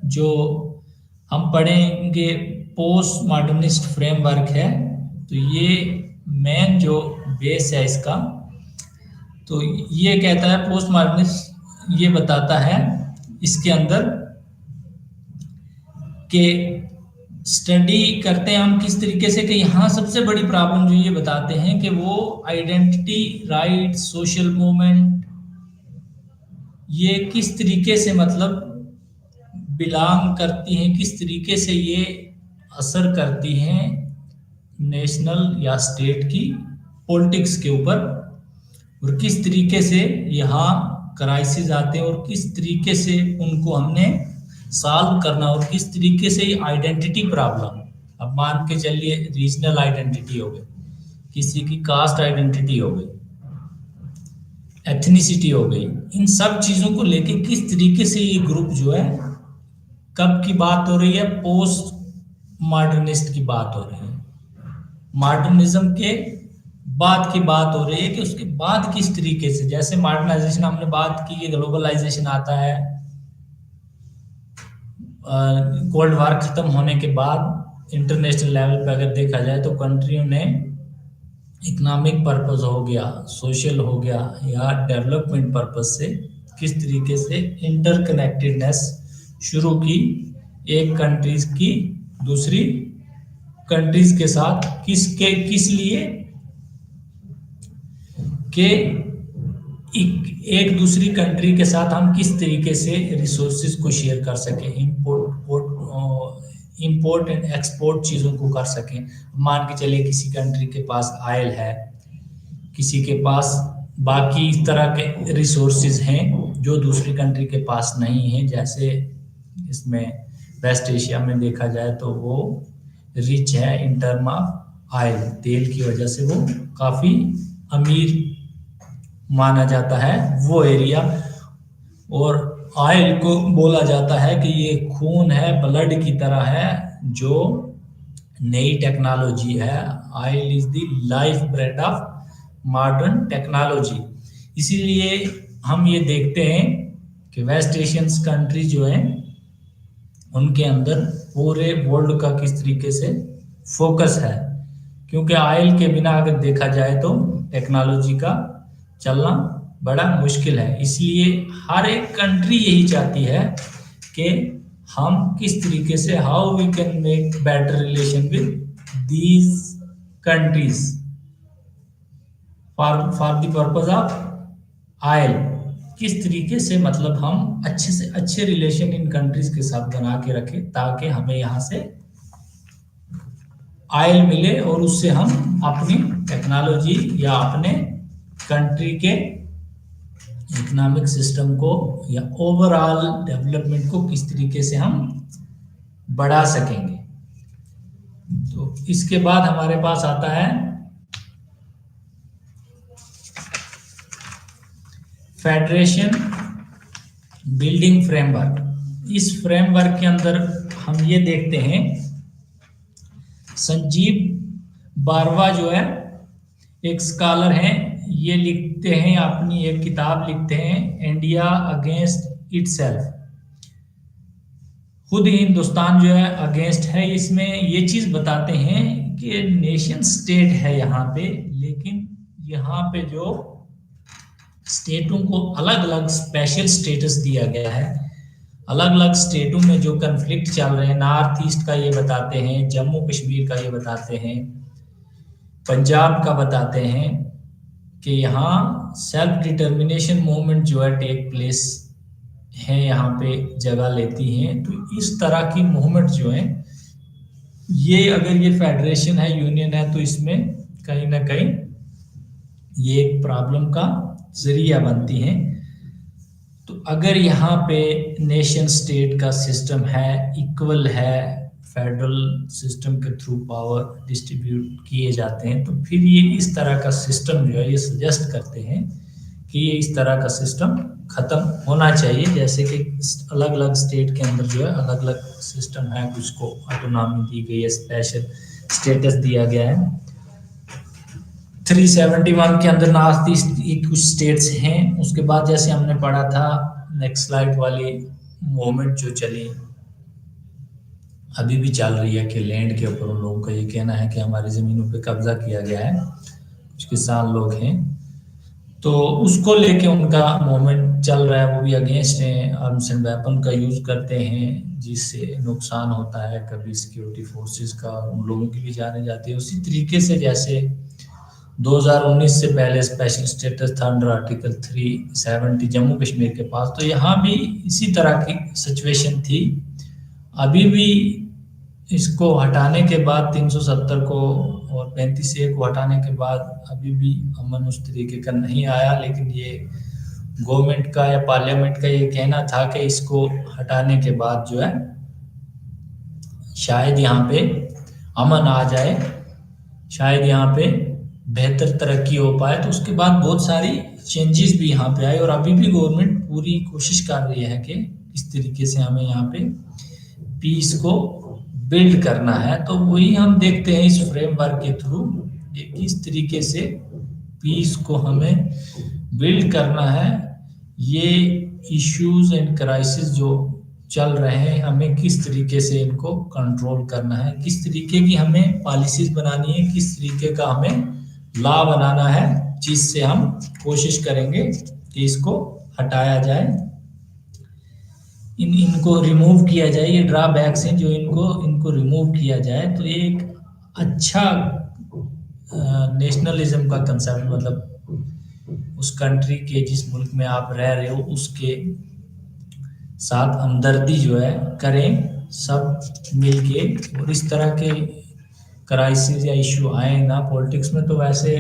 जो हम पढ़ेंगे पोस्ट मॉडर्निस्ट फ्रेमवर्क है, तो ये मेन जो बेस है इसका, तो ये कहता है पोस्ट मॉडर्निस्ट, ये बताता है इसके अंदर कि स्टडी करते हैं हम किस तरीके से, कि यहाँ सबसे बड़ी प्रॉब्लम जो ये बताते हैं कि वो आइडेंटिटी, राइट, सोशल मूवमेंट, ये किस तरीके से मतलब बिलोंग करती हैं, किस तरीके से ये असर करती हैं नेशनल या स्टेट की पॉलिटिक्स के ऊपर, और किस तरीके से यहाँ क्राइसिस आते हैं और किस तरीके से उनको हमने सॉल्व करना, और किस तरीके से आइडेंटिटी प्रॉब्लम, अब मान के चलिए रीजनल आइडेंटिटी हो गई, किसी की कास्ट आइडेंटिटी हो गई, एथनिसिटी हो गई, इन सब चीजों को लेके किस तरीके से ये ग्रुप जो है, कब की बात हो रही है, पोस्ट मॉडर्निस्ट की बात हो रही है, मॉडर्निज्म के बाद की बात हो रही है, कि उसके बाद किस तरीके से, जैसे मॉडर्नाइजेशन हमने बात की, ये ग्लोबलाइजेशन आता है, कोल्ड वार खत्म होने के बाद इंटरनेशनल लेवल पे अगर देखा जाए तो कंट्रियों ने इकोनॉमिक पर्पस हो गया, सोशल हो गया, या डेवलपमेंट पर्पस से किस तरीके से इंटरकनेक्टेडनेस शुरू की एक कंट्रीज की दूसरी कंट्रीज के साथ, किस लिए कि एक दूसरी कंट्री के साथ हम किस तरीके से रिसोर्सेज को शेयर कर सकें, इंपोर्ट एंड एक्सपोर्ट चीज़ों को कर सकें। मान के चलिए किसी कंट्री के पास ऑयल है, किसी के पास बाकी इस तरह के रिसोर्सेज हैं जो दूसरी कंट्री के पास नहीं है, जैसे इसमें वेस्ट एशिया में देखा जाए तो वो रिच है इन टर्म ऑफ ऑयल, तेल की वजह से वो काफ़ी अमीर माना जाता है वो एरिया, और ऑयल को बोला जाता है कि ये खून है, ब्लड की तरह है, जो नई टेक्नोलॉजी है। Oil is the life bread of modern technology. इसीलिए हम ये देखते हैं कि वेस्ट एशियन कंट्री जो हैं उनके अंदर पूरे वर्ल्ड का किस तरीके से फोकस है, क्योंकि ऑयल के बिना अगर देखा जाए तो टेक्नोलॉजी का चलना बड़ा मुश्किल है। इसलिए हर एक कंट्री यही चाहती है कि हम किस तरीके से, how we can make better relation with these countries, for the purpose of oil. किस तरीके से मतलब हम अच्छे से अच्छे रिलेशन इन कंट्रीज के साथ बना के रखें ताकि हमें यहाँ से ऑयल मिले और उससे हम अपनी टेक्नोलॉजी या अपने कंट्री के इकोनॉमिक सिस्टम को या ओवरऑल डेवलपमेंट को किस तरीके से हम बढ़ा सकेंगे। तो इसके बाद हमारे पास आता है फेडरेशन बिल्डिंग फ्रेमवर्क। इस फ्रेमवर्क के अंदर हम ये देखते हैं, संजीव बारवा जो है एक स्कॉलर हैं, ये लिखते हैं अपनी एक किताब लिखते हैं इंडिया अगेंस्ट इटसेल्फ। खुद हिंदुस्तान जो है अगेंस्ट है। इसमें ये चीज बताते हैं कि नेशन स्टेट है यहाँ पे, लेकिन यहाँ पे जो स्टेटों को अलग अलग स्पेशल स्टेटस दिया गया है। अलग अलग स्टेटों में जो कन्फ्लिक्ट चल रहे हैं, नॉर्थ ईस्ट का ये बताते हैं, जम्मू कश्मीर का ये बताते हैं, पंजाब का बताते हैं कि यहाँ सेल्फ डिटर्मिनेशन मूवमेंट जो है टेक प्लेस है, यहाँ पे जगह लेती हैं। तो इस तरह की मूवमेंट जो है ये अगर ये फेडरेशन है, यूनियन है, तो इसमें कहीं ना कहीं ये एक प्रॉब्लम का जरिया बनती हैं। तो अगर यहाँ पे नेशन स्टेट का सिस्टम है, इक्वल है, फेडरल सिस्टम के थ्रू पावर डिस्ट्रीब्यूट किए जाते हैं, तो फिर ये इस तरह का सिस्टम जो है ये सजेस्ट करते हैं कि ये इस तरह का सिस्टम खत्म होना चाहिए। जैसे कि अलग अलग स्टेट के अंदर जो है अलग अलग सिस्टम है, कुछ को ऑटोनॉमी दी गई है, स्पेशल स्टेटस दिया गया है। 371 के अंदर नॉर्थ ईस्ट की कुछ स्टेट्स हैं। उसके बाद जैसे हमने पढ़ा था नेक्स्ट स्लाइड वाली मूवमेंट जो चली, अभी भी चल रही है कि लैंड के ऊपर उन लोगों का ये कहना है कि हमारी ज़मीनों पे कब्जा किया गया है, कुछ किसान लोग हैं, तो उसको लेके उनका मूवमेंट चल रहा है। वो भी अगेंस्ट हैं, आर्म्स एंड वेपन का यूज़ करते हैं जिससे नुकसान होता है, कभी सिक्योरिटी फोर्सेस का, उन लोगों की भी जाने जाती है। उसी तरीके से जैसे 2019 से पहले स्पेशल स्टेटस था अंडर आर्टिकल 370 जम्मू कश्मीर के पास, तो यहाँ भी इसी तरह की सिचुएशन थी। अभी भी इसको हटाने के बाद 370 को और 35A को हटाने के बाद अभी भी अमन उस तरीके का नहीं आया, लेकिन ये गवर्नमेंट का या पार्लियामेंट का ये कहना था कि इसको हटाने के बाद जो है शायद यहाँ पे अमन आ जाए, शायद यहाँ पे बेहतर तरक्की हो पाए। तो उसके बाद बहुत सारी चेंजेस भी यहाँ पे आए और अभी भी गवर्नमेंट पूरी कोशिश कर रही है कि इस तरीके से हमें यहाँ पे पीस को बिल्ड करना है। तो वही हम देखते हैं इस फ्रेमवर्क के थ्रू किस तरीके से पीस को हमें बिल्ड करना है। ये इश्यूज एंड क्राइसिस जो चल रहे हैं, हमें किस तरीके से इनको कंट्रोल करना है, किस तरीके की हमें पॉलिसीज बनानी है, किस तरीके का हमें लॉ बनाना है, जिससे हम कोशिश करेंगे कि इसको हटाया जाए, इनको रिमूव किया जाए। ये ड्रॉबैक्स हैं जो इनको रिमूव किया जाए तो ये एक अच्छा नेशनलिज्म का कंसेप्ट, मतलब उस कंट्री के जिस मुल्क में आप रह रहे हो उसके साथ हमदर्दी जो है करें सब मिलके। और इस तरह के क्राइसिस या इशू आए ना पॉलिटिक्स में, तो वैसे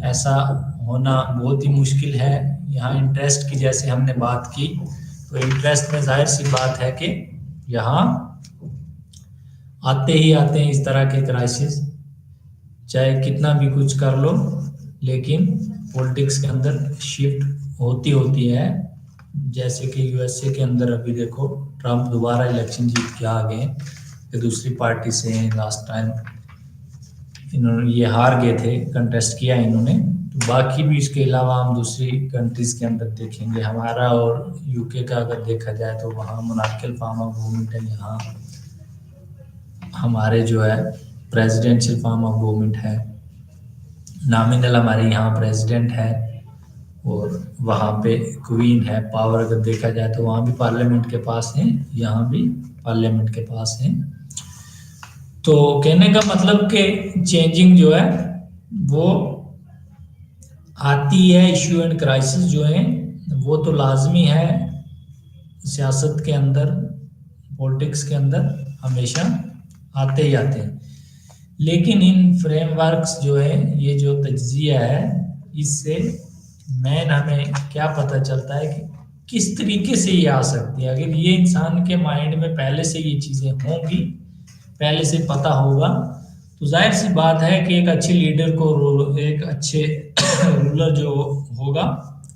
ऐसा होना बहुत ही मुश्किल है। यहाँ इंटरेस्ट की जैसे हमने बात की, तो इंटरेस्ट में जाहिर सी बात है कि यहाँ आते ही आते हैं इस तरह के क्राइसिस, चाहे कितना भी कुछ कर लो, लेकिन पॉलिटिक्स के अंदर शिफ्ट होती है। जैसे कि यूएसए के अंदर अभी देखो ट्रम्प दोबारा इलेक्शन जीत के आ गए, कि दूसरी पार्टी से लास्ट टाइम इन्होंने ये हार गए थे, कंटेस्ट किया इन्होंने। तो बाकी भी इसके अलावा हम दूसरी कंट्रीज के अंदर देखेंगे, हमारा और यूके का अगर देखा जाए तो वहाँ मोनार्कियल फॉर्म ऑफ गवर्नमेंट है, यहाँ हमारे जो है प्रेसिडेंशियल फॉर्म ऑफ गवर्नमेंट है। नॉमिनल हमारे यहाँ प्रेसिडेंट है और वहाँ पे क्वीन है। पावर अगर देखा जाए तो वहाँ भी पार्लियामेंट के पास है, यहाँ भी पार्लियामेंट के पास है। तो कहने का मतलब कि चेंजिंग जो है वो आती है। इश्यू एंड क्राइसिस जो है वो तो लाजमी है, सियासत के अंदर, पॉलिटिक्स के अंदर हमेशा आते ही आते हैं। लेकिन इन फ्रेमवर्क्स जो है, ये जो तज्जिया है, इससे मैन हमें क्या पता चलता है कि किस तरीके से ये आ सकती है। अगर ये इंसान के माइंड में पहले से ये चीज़ें होंगी, पहले से पता होगा, तो जाहिर सी बात है कि एक अच्छे लीडर को, एक अच्छे रूलर जो होगा,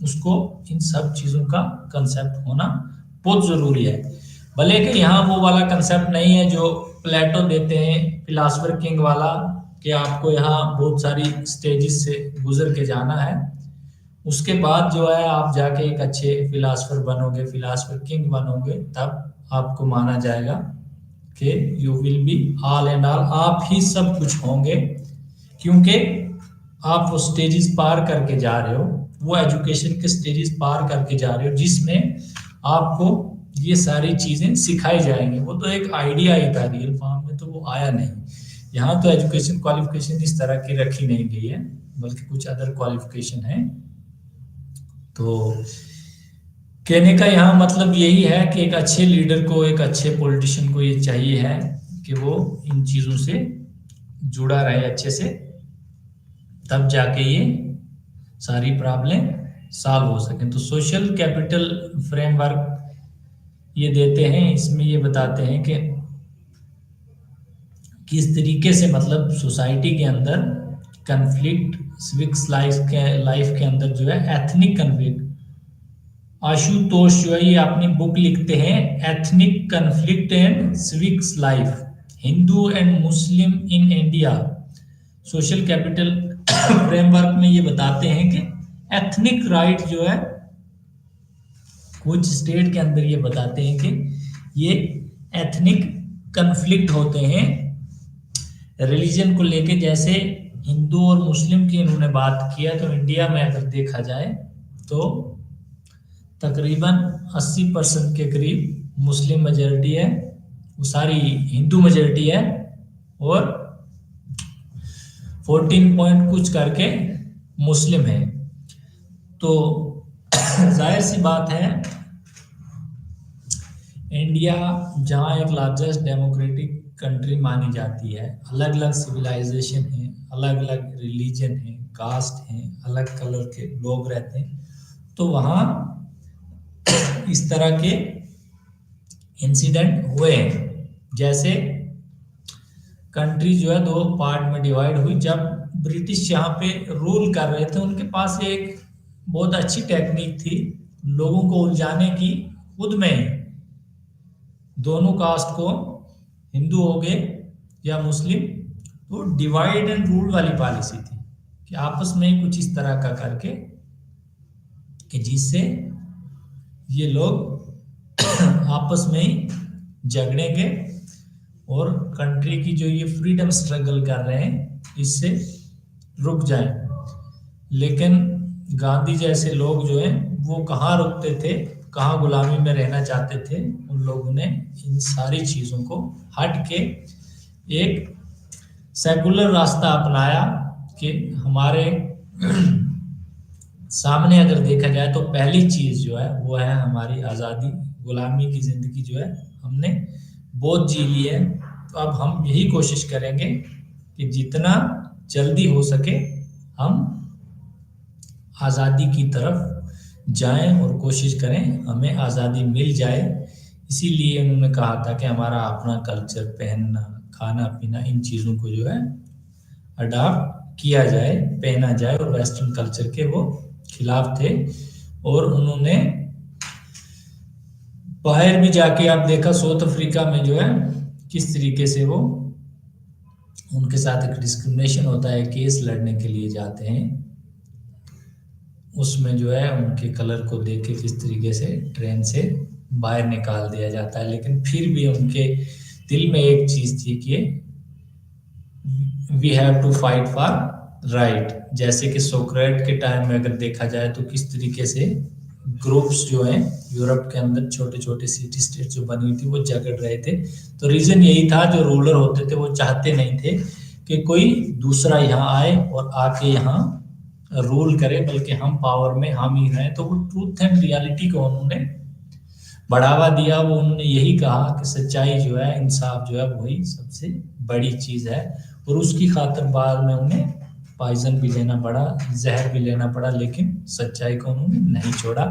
उसको इन सब चीज़ों का कंसेप्ट होना बहुत ज़रूरी है। भले कि यहाँ वो वाला कंसेप्ट नहीं है जो प्लेटो देते हैं, फिलासफर किंग वाला, कि आपको यहाँ बहुत सारी स्टेजेस से गुजर के जाना है, उसके बाद जो है आप जाके एक अच्छे फिलासफर बनोगे, फिलासफर किंग बनोगे, तब आपको माना जाएगा कि you will be all and all, आप ही सब कुछ होंगे, क्योंकि आप वो स्टेजेस पार करके जा रहे हो, वो एजुकेशन के स्टेजेस पार करके जा रहे हो, जिसमें आपको ये सारी चीज़ें सिखाई जाएंगी। वो तो एक आइडिया ही था, रियल फॉर्म में तो वो आया नहीं। यहाँ तो एजुकेशन क्वालिफिकेशन इस तरह की रखी नहीं गई है, बल्कि कुछ अदर क्वालिफिकेशन है। तो कहने का यहाँ मतलब यही है कि एक अच्छे लीडर को, एक अच्छे पॉलिटिशियन को ये चाहिए है कि वो इन चीज़ों से जुड़ा रहे अच्छे से, तब जाके ये सारी प्रॉब्लम सॉल्व हो सके। तो सोशल कैपिटल फ्रेमवर्क ये देते हैं, इसमें ये बताते हैं कि किस तरीके से, मतलब सोसाइटी के अंदर कन्फ्लिक्ट, सिविक्स लाइफ के अंदर जो है एथनिक कन्फ्लिक्ट, आशुतोष जो है ये अपनी बुक लिखते हैं, ethnic conflict and civics life, Hindu and Muslim in India. Social capital framework में ये बताते हैं कि एथनिक राइट जो है, कुछ स्टेट के अंदर ये बताते हैं कि ये एथनिक कन्फ्लिक्ट होते हैं रिलीजन को लेके। जैसे हिंदू और मुस्लिम की इन्होंने बात किया, तो इंडिया में अगर देखा जाए तो तकरीबन 80% के करीब मुस्लिम मेजॉरिटी है, वो सारी हिंदू मेजॉरिटी है, और 14 पॉइंट कुछ करके मुस्लिम है। तो जाहिर सी बात है, इंडिया जहाँ एक लार्जेस्ट डेमोक्रेटिक कंट्री मानी जाती है, अलग अलग सिविलाइजेशन है, अलग अलग रिलीजन है, कास्ट है, अलग कलर के लोग रहते हैं, तो वहाँ इस तरह के इंसिडेंट हुए हैं। जैसे कंट्री जो है 2 पार्ट में डिवाइड हुई, जब ब्रिटिश यहाँ पे रूल कर रहे थे, उनके पास एक बहुत अच्छी टेक्निक थी लोगों को उलझाने की। खुद में दोनों कास्ट को, हिंदू हो गए या मुस्लिम, तो डिवाइड एंड रूल वाली पॉलिसी थी कि आपस में ही कुछ इस तरह का करके कि जिससे ये लोग आपस में ही झगड़ेंगे और कंट्री की जो ये फ्रीडम स्ट्रगल कर रहे हैं इससे रुक जाएं। लेकिन गांधी जैसे लोग जो हैं वो कहाँ रुकते थे, कहाँ गुलामी में रहना चाहते थे। उन लोगों ने इन सारी चीज़ों को हट के एक सेकुलर रास्ता अपनाया कि हमारे सामने अगर देखा जाए तो पहली चीज़ जो है वो है हमारी आज़ादी। गुलामी की ज़िंदगी जो है हमने बहुत जी ली है, तो अब हम यही कोशिश करेंगे कि जितना जल्दी हो सके हम आज़ादी की तरफ जाएं और कोशिश करें हमें आज़ादी मिल जाए। इसीलिए उन्होंने कहा था कि हमारा अपना कल्चर, पहनना, खाना पीना, इन चीज़ों को जो है अडॉप्ट किया जाए, पहना जाए, और वेस्टर्न कल्चर के वो खिलाफ थे। और उन्होंने बाहर भी जाके आप देखा, साउथ अफ्रीका में जो है किस तरीके से वो उनके साथ एक डिस्क्रिमिनेशन होता है, केस लड़ने के लिए जाते हैं, उसमें जो है उनके कलर को देख के किस तरीके से ट्रेन से बाहर निकाल दिया जाता है। लेकिन फिर भी उनके दिल में एक चीज़ थी कि we have to fight for right. जैसे कि सोक्रेट के टाइम में अगर देखा जाए तो किस तरीके से ग्रुप्स जो हैं यूरोप के अंदर, छोटे छोटे सिटी स्टेट जो बनी हुई थी, वो झगड़ रहे थे। तो रीज़न यही था, जो रूलर होते थे वो चाहते नहीं थे कि कोई दूसरा यहाँ आए और आके यहाँ रूल करे, बल्कि हम पावर में हम ही रहें। तो वो ट्रूथ एंड रियलिटी को उन्होंने बढ़ावा दिया। वो उन्होंने यही कहा कि सच्चाई जो है, इंसाफ जो है, वही सबसे बड़ी चीज है। और उसकी खातिर बाद में उन्हें पॉइजन भी लेना पड़ा, जहर भी लेना पड़ा, लेकिन सच्चाई को उन्होंने नहीं छोड़ा।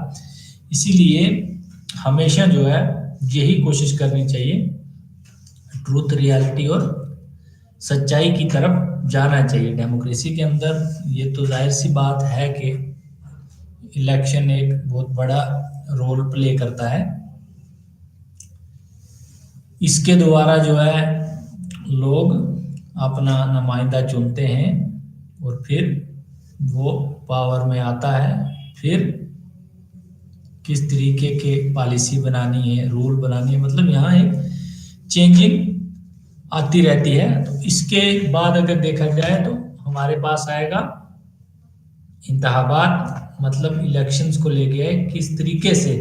इसीलिए हमेशा जो है यही कोशिश करनी चाहिए, ट्रूथ, रियलिटी और सच्चाई की तरफ जाना चाहिए। डेमोक्रेसी के अंदर ये तो जाहिर सी बात है कि इलेक्शन एक बहुत बड़ा रोल प्ले करता है। इसके द्वारा जो है लोग अपना नुमाइंदा चुनते हैं और फिर वो पावर में आता है। फिर किस तरीके के पॉलिसी बनानी है, रूल बनानी है, मतलब यहाँ एक चेंजिंग आती रहती है। तो इसके बाद अगर देखा जाए तो हमारे पास आएगा इंतखाबात, मतलब इलेक्शंस को लेके किस तरीके से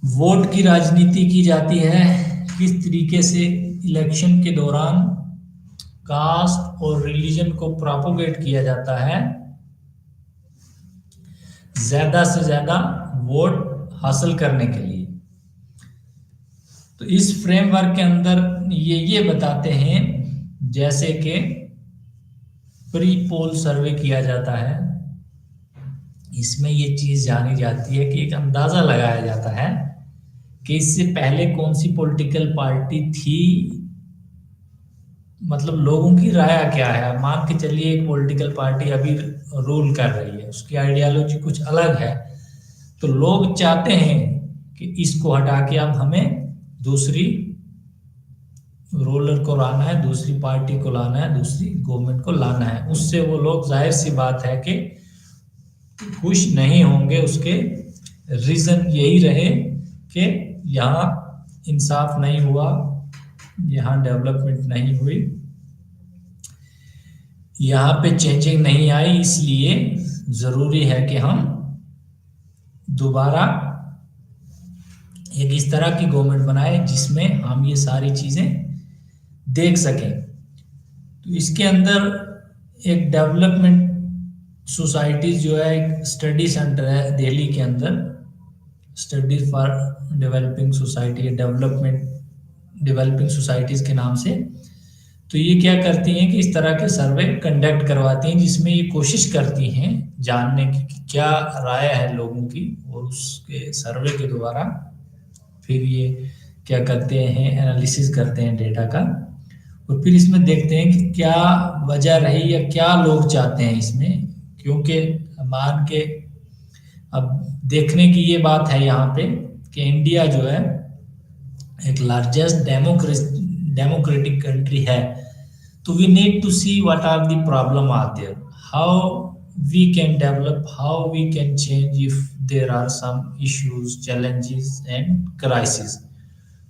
वोट की राजनीति की जाती है, किस तरीके से इलेक्शन के दौरान कास्ट और रिलीजन को प्रोपोगेट किया जाता है ज्यादा से ज्यादा वोट हासिल करने के लिए। तो इस फ्रेमवर्क के अंदर ये बताते हैं, जैसे कि प्री पोल सर्वे किया जाता है। इसमें ये चीज जानी जाती है कि एक अंदाजा लगाया जाता है कि इससे पहले कौन सी पॉलिटिकल पार्टी थी, मतलब लोगों की राय क्या है। मान के चलिए एक पॉलिटिकल पार्टी अभी रूल कर रही है, उसकी आइडियोलॉजी कुछ अलग है, तो लोग चाहते हैं कि इसको हटा के अब हमें दूसरी रूलर को लाना है, दूसरी पार्टी को लाना है, दूसरी गवर्नमेंट को लाना है। उससे वो लोग जाहिर सी बात है कि खुश नहीं होंगे। उसके रीजन यही रहे कि यहाँ इंसाफ नहीं हुआ, यहाँ डेवलपमेंट नहीं हुई, यहाँ पे चेंजिंग नहीं आई। इसलिए जरूरी है कि हम दोबारा एक इस तरह की गवर्नमेंट बनाए जिसमें हम ये सारी चीजें देख सकें। तो इसके अंदर एक डेवलपमेंट सोसाइटीज जो है, एक स्टडी सेंटर है दिल्ली के अंदर, study for developing society, developing societies के नाम से। तो ये क्या करती हैं कि इस तरह के सर्वे कंडक्ट करवाती हैं, जिसमें ये कोशिश करती हैं जानने की कि क्या राय है लोगों की, और उसके सर्वे के द्वारा फिर ये क्या करते हैं, एनालिसिस करते हैं डेटा का, और फिर इसमें देखते हैं कि क्या वजह रही या क्या लोग चाहते हैं इसमें। क्योंकि मान के अब देखने की ये बात है यहाँ पे कि इंडिया जो है एक लार्जेस्ट डेमोक्रेटिक कंट्री है। तो we need to see what are the problem are there, how we can develop, how we can change if there are some issues, challenges and crisis.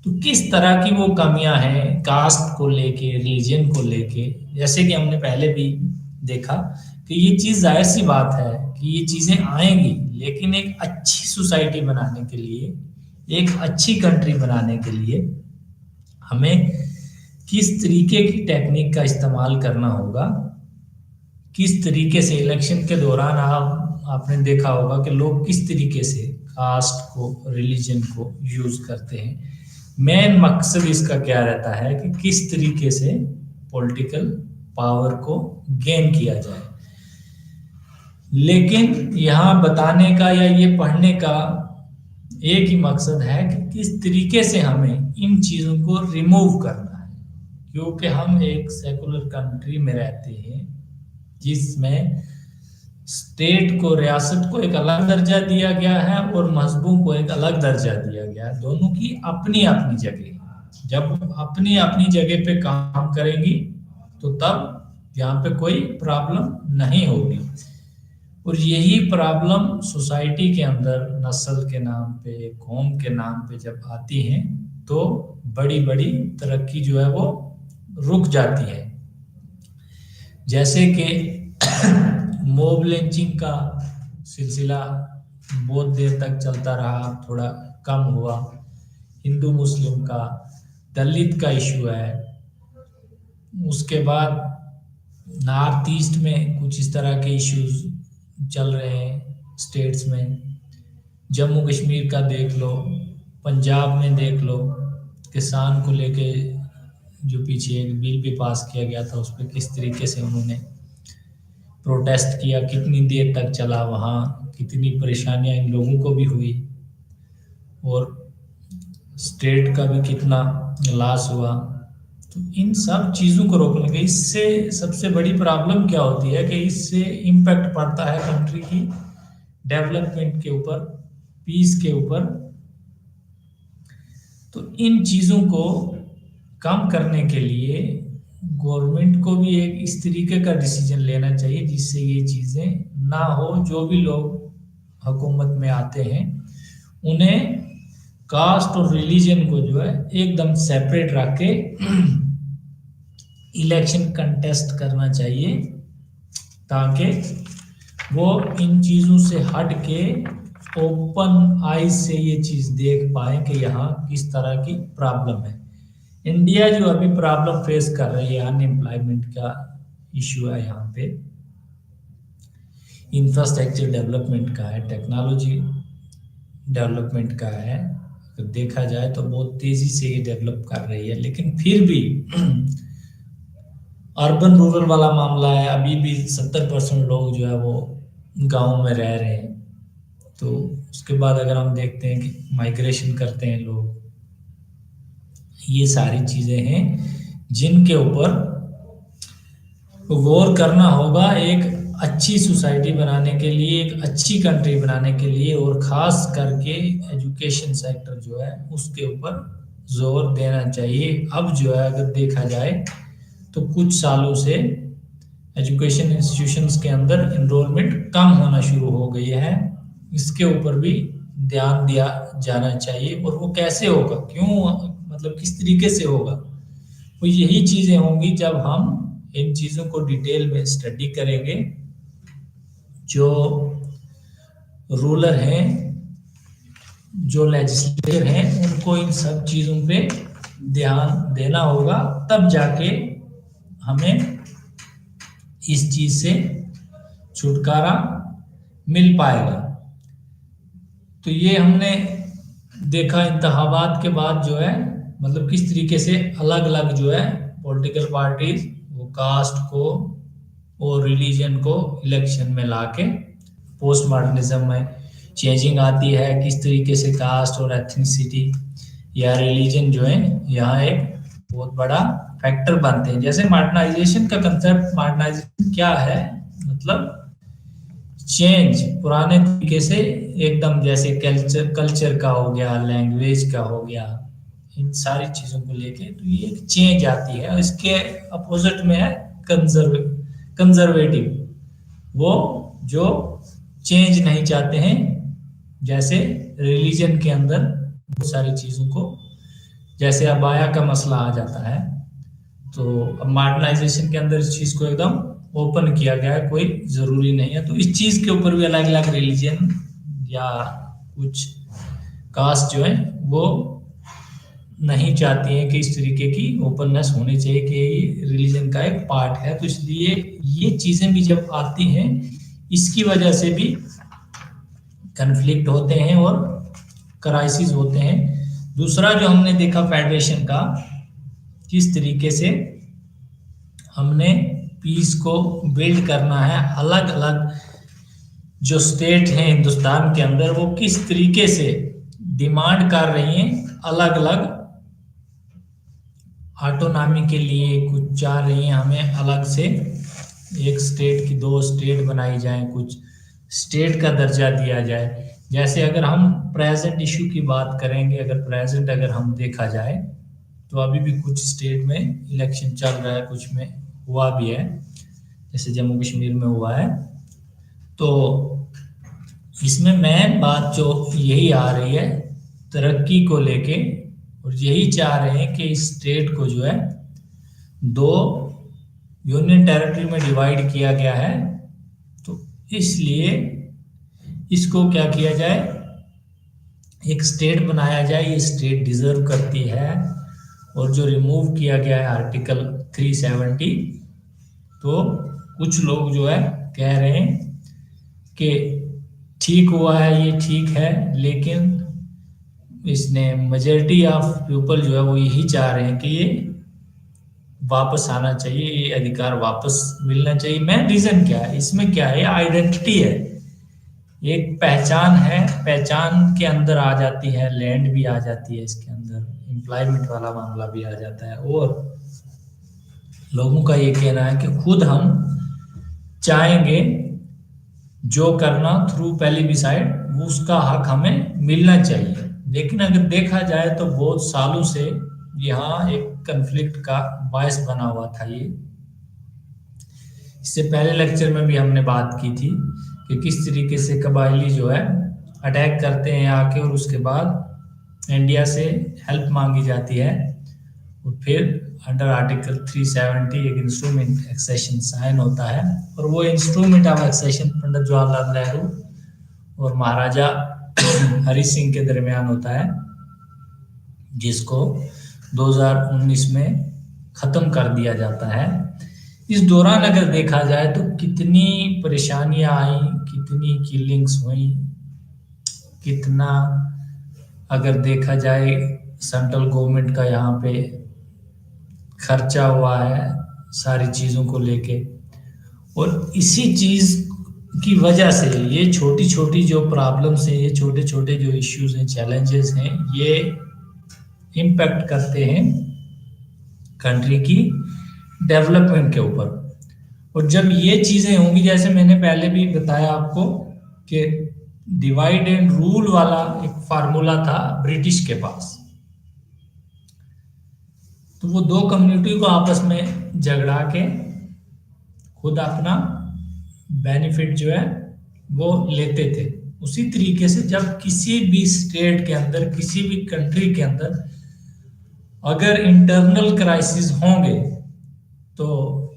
तो किस तरह की वो कमियां हैं कास्ट को लेके, रिलीजन को लेके। जैसे कि हमने पहले भी देखा कि ये चीज जाहिर सी बात है कि ये चीजें आएंगी, लेकिन एक अच्छी सोसाइटी बनाने के लिए, एक अच्छी कंट्री बनाने के लिए हमें किस तरीके की टेक्निक का इस्तेमाल करना होगा, किस तरीके से इलेक्शन के दौरान आपने देखा होगा कि लोग किस तरीके से कास्ट को, रिलीजन को यूज करते हैं। मेन मकसद इसका क्या रहता है कि किस तरीके से पॉलिटिकल पावर को गेन किया जाए। लेकिन यहाँ बताने का या ये पढ़ने का एक ही मकसद है कि किस तरीके से हमें इन चीजों को रिमूव करना है। क्योंकि हम एक सेकुलर कंट्री में रहते हैं जिसमें स्टेट को, रियासत को एक अलग दर्जा दिया गया है और मजहबों को एक अलग दर्जा दिया गया है। दोनों की अपनी अपनी जगह, जब अपनी अपनी जगह पे काम करेंगी तो तब यहाँ पे कोई प्रॉब्लम नहीं होगी। और यही प्रॉब्लम सोसाइटी के अंदर नस्ल के नाम पे, कौम के नाम पे जब आती हैं तो बड़ी बड़ी तरक्की जो है वो रुक जाती है। जैसे कि मॉब लिंचिंग का सिलसिला बहुत देर तक चलता रहा, थोड़ा कम हुआ। हिंदू मुस्लिम का, दलित का इशू है। उसके बाद नॉर्थ ईस्ट में कुछ इस तरह के इश्यूज चल रहे हैं स्टेट्स में। जम्मू कश्मीर का देख लो, पंजाब में देख लो, किसान को लेके जो पीछे एक बिल भी पास किया गया था, उस पर किस तरीके से उन्होंने प्रोटेस्ट किया, कितनी देर तक चला वहाँ, कितनी परेशानियां इन लोगों को भी हुई, और स्टेट का भी कितना लॉस हुआ। तो इन सब चीज़ों को रोकने के, इससे सबसे बड़ी प्रॉब्लम क्या होती है कि इससे इम्पैक्ट पड़ता है कंट्री की डेवलपमेंट के ऊपर, पीस के ऊपर। तो इन चीज़ों को कम करने के लिए गवर्नमेंट को भी एक इस तरीके का डिसीजन लेना चाहिए जिससे ये चीज़ें ना हो। जो भी लोग हुकूमत में आते हैं उन्हें कास्ट और रिलीजन को जो है एकदम सेपरेट रख के इलेक्शन कंटेस्ट करना चाहिए, ताकि वो इन चीज़ों से हट के ओपन आइज से ये चीज़ देख पाए कि यहाँ किस तरह की प्रॉब्लम है। इंडिया जो अभी प्रॉब्लम फेस कर रही है, अनएम्प्लॉयमेंट का इशू है, यहाँ पे इंफ्रास्ट्रक्चर डेवलपमेंट का है, टेक्नोलॉजी डेवलपमेंट का है। अगर देखा जाए तो बहुत तेज़ी से ये डेवलप कर रही है, लेकिन फिर भी अर्बन रूरल वाला मामला है। अभी भी 70% लोग जो है वो गाँव में रह रहे हैं। तो उसके बाद अगर हम देखते हैं कि माइग्रेशन करते हैं लोग, ये सारी चीज़ें हैं जिनके ऊपर गौर करना होगा एक अच्छी सोसाइटी बनाने के लिए, एक अच्छी कंट्री बनाने के लिए, और ख़ास करके एजुकेशन सेक्टर जो है उसके ऊपर जोर देना चाहिए। अब जो है अगर देखा जाए तो कुछ सालों से एजुकेशन इंस्टीट्यूशंस के अंदर इनरोलमेंट कम होना शुरू हो गई है। इसके ऊपर भी ध्यान दिया जाना चाहिए। और वो कैसे होगा, क्यों, मतलब किस तरीके से होगा, वो यही चीज़ें होंगी जब हम इन चीज़ों को डिटेल में स्टडी करेंगे। जो रूलर हैं, जो लेजिस्लेटर हैं, उनको इन सब चीज़ों पे ध्यान देना होगा, तब जाके हमें इस चीज़ से छुटकारा मिल पाएगा। तो ये हमने देखा इंतखाबात के बाद जो है, मतलब किस तरीके से अलग अलग जो है पॉलिटिकल पार्टीज वो कास्ट को और रिलीजन को इलेक्शन में लाके पोस्ट मॉडर्निज्म में चेंजिंग आती है। किस तरीके से कास्ट और एथनिसिटी या रिलीजन जो है यहाँ एक बहुत बड़ा फैक्टर बनते हैं। जैसे मॉडर्नाइजेशन का कंसेप्ट, मॉडर्नाइजेशन क्या है, मतलब चेंज पुराने तरीके से एकदम, जैसे कल्चर का हो गया, लैंग्वेज का हो गया, इन सारी चीज़ों को लेके तो ये एक चेंज आती है। और इसके अपोजिट में है कंजर्वेटिव, वो जो चेंज नहीं चाहते हैं। जैसे रिलीजन के अंदर बहुत सारी चीज़ों को, जैसे अबाया का मसला आ जाता है, तो अब मॉडर्नाइजेशन के अंदर इस चीज़ को एकदम ओपन किया गया है, कोई ज़रूरी नहीं है। तो इस चीज़ के ऊपर भी अलग अलग रिलीजन या कुछ कास्ट जो है वो नहीं चाहती हैं कि इस तरीके की ओपननेस होनी चाहिए, कि ये रिलीजन का एक पार्ट है। तो इसलिए ये चीज़ें भी जब आती हैं, इसकी वजह से भी कन्फ्लिक्ट होते हैं और क्राइसिस होते हैं। दूसरा जो हमने देखा फेडरेशन का, किस तरीके से हमने पीस को बिल्ड करना है। अलग अलग जो स्टेट हैं हिंदुस्तान के अंदर, वो किस तरीके से डिमांड कर रही हैं, अलग अलग ऑटोनॉमी के लिए कुछ चाह रही हैं, हमें अलग से एक स्टेट की 2 स्टेट बनाई जाए, कुछ स्टेट का दर्जा दिया जाए। जैसे अगर हम प्रेजेंट इशू की बात करेंगे, अगर हम देखा जाए तो अभी भी कुछ स्टेट में इलेक्शन चल रहा है, कुछ में हुआ भी है, जैसे जम्मू कश्मीर में हुआ है। तो इसमें मेन बात जो यही आ रही है तरक्की को लेके, और यही चाह रहे हैं कि इस स्टेट को जो है 2 यूनियन टेरिटरी में डिवाइड किया गया है। तो इसलिए इसको क्या किया जाए, एक स्टेट बनाया जाए, ये स्टेट डिजर्व करती है। और जो रिमूव किया गया है आर्टिकल 370, तो कुछ लोग जो है कह रहे हैं कि ठीक हुआ है, ये ठीक है, लेकिन इसने मेजॉरिटी ऑफ पीपल जो है वो यही चाह रहे हैं कि ये वापस आना चाहिए, ये अधिकार वापस मिलना चाहिए। मेन रीजन क्या है इसमें, क्या है, आइडेंटिटी है, एक पहचान है, पहचान के अंदर आ जाती है, लैंड भी आ जाती है इसके अंदर, एम्प्लॉयमेंट वाला मामला भी आ जाता है, और लोगों का ये कहना है कि खुद हम चाहेंगे जो करना थ्रू पेलिबिसाइड उसका हक हमें मिलना चाहिए। लेकिन अगर देखा जाए तो बहुत सालों से यहाँ एक कन्फ्लिक्ट का बायस बना हुआ था। ये इससे पहले लेक्चर में भी हमने बात की थी कि किस तरीके से कबायली जो है अटैक करते हैं आके, और उसके बाद इंडिया से हेल्प मांगी जाती है, और फिर अंडर आर्टिकल 370 एक इंस्ट्रूमेंट एक्सेशन साइन होता है, और वो instrument of accession Pandit Jawaharlal Nehru और महाराजा हरि सिंह के दरमियान होता है, जिसको 2019 में खत्म कर दिया जाता है। इस दौरान अगर देखा जाए तो कितनी परेशानियां आई, कितनी किलिंग्स हुई, कितना अगर देखा जाए सेंट्रल गवर्नमेंट का यहाँ पे खर्चा हुआ है सारी चीज़ों को लेके, और इसी चीज़ की वजह से ये छोटी छोटी जो प्रॉब्लम्स हैं, ये छोटे छोटे जो इश्यूज हैं, चैलेंजेस हैं, ये इम्पैक्ट करते हैं कंट्री की डेवलपमेंट के ऊपर। और जब ये चीज़ें होंगी, जैसे मैंने पहले भी बताया आपको कि डिवाइड एंड रूल वाला एक फार्मूला था ब्रिटिश के पास, तो वो दो कम्युनिटी को आपस में झगड़ा के खुद अपना बेनिफिट जो है वो लेते थे। उसी तरीके से जब किसी भी स्टेट के अंदर, किसी भी कंट्री के अंदर अगर इंटरनल क्राइसिस होंगे तो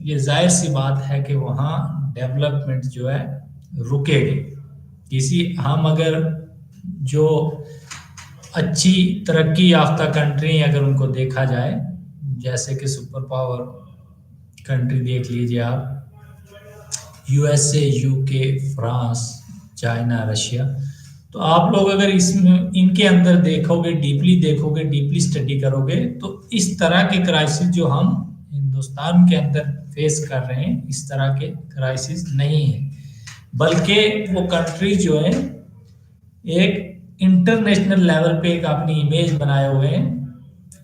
ये जाहिर सी बात है कि वहाँ डेवलपमेंट जो है रुकेगी। किसी हम अगर जो अच्छी तरक्की याफ्ता कंट्री अगर उनको देखा जाए, जैसे कि सुपर पावर कंट्री देख लीजिए आप, USA, UK, France, China, Russia, तो आप लोग अगर इसमें इनके अंदर देखोगे, डीपली स्टडी करोगे, तो इस तरह के क्राइसिस जो हम हिंदुस्तान के अंदर फेस कर रहे हैं, इस तरह के क्राइसिस नहीं है, बल्कि वो कंट्री जो है एक इंटरनेशनल लेवल पे एक अपनी इमेज बनाए हुए हैं।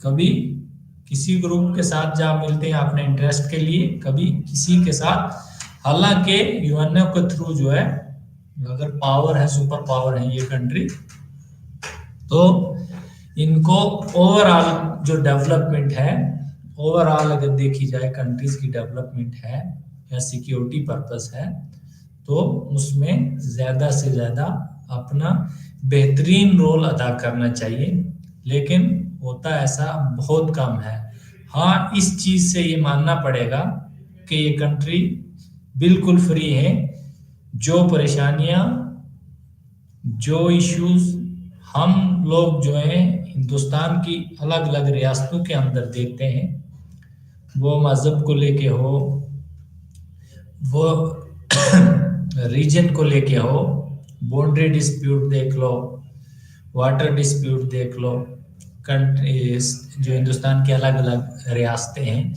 कभी किसी ग्रुप के साथ जा मिलते हैं अपने इंटरेस्ट के लिए, कभी किसी के साथ, हालांकि यूएनओ के थ्रू जो है अगर पावर है, सुपर पावर है ये कंट्री, तो इनको ओवरऑल जो डेवलपमेंट है, ओवरऑल अगर देखी जाए कंट्रीज की डेवलपमेंट है या सिक्योरिटी पर्पस है, तो उसमें ज़्यादा से ज़्यादा अपना बेहतरीन रोल अदा करना चाहिए, लेकिन होता ऐसा बहुत कम है। हाँ, इस चीज़ से ये मानना पड़ेगा कि ये कंट्री बिल्कुल फ्री है। जो परेशानियाँ, जो इश्यूज हम लोग जो हैं हिंदुस्तान की अलग अलग रियासतों के अंदर देखते हैं, वो मज़हब को लेके हो, वो रीजन को लेके हो, बाउंड्री डिस्प्यूट देख लो, वाटर डिस्प्यूट देख लो, कंट्रीज जो हिंदुस्तान की अलग अलग रियासतें हैं,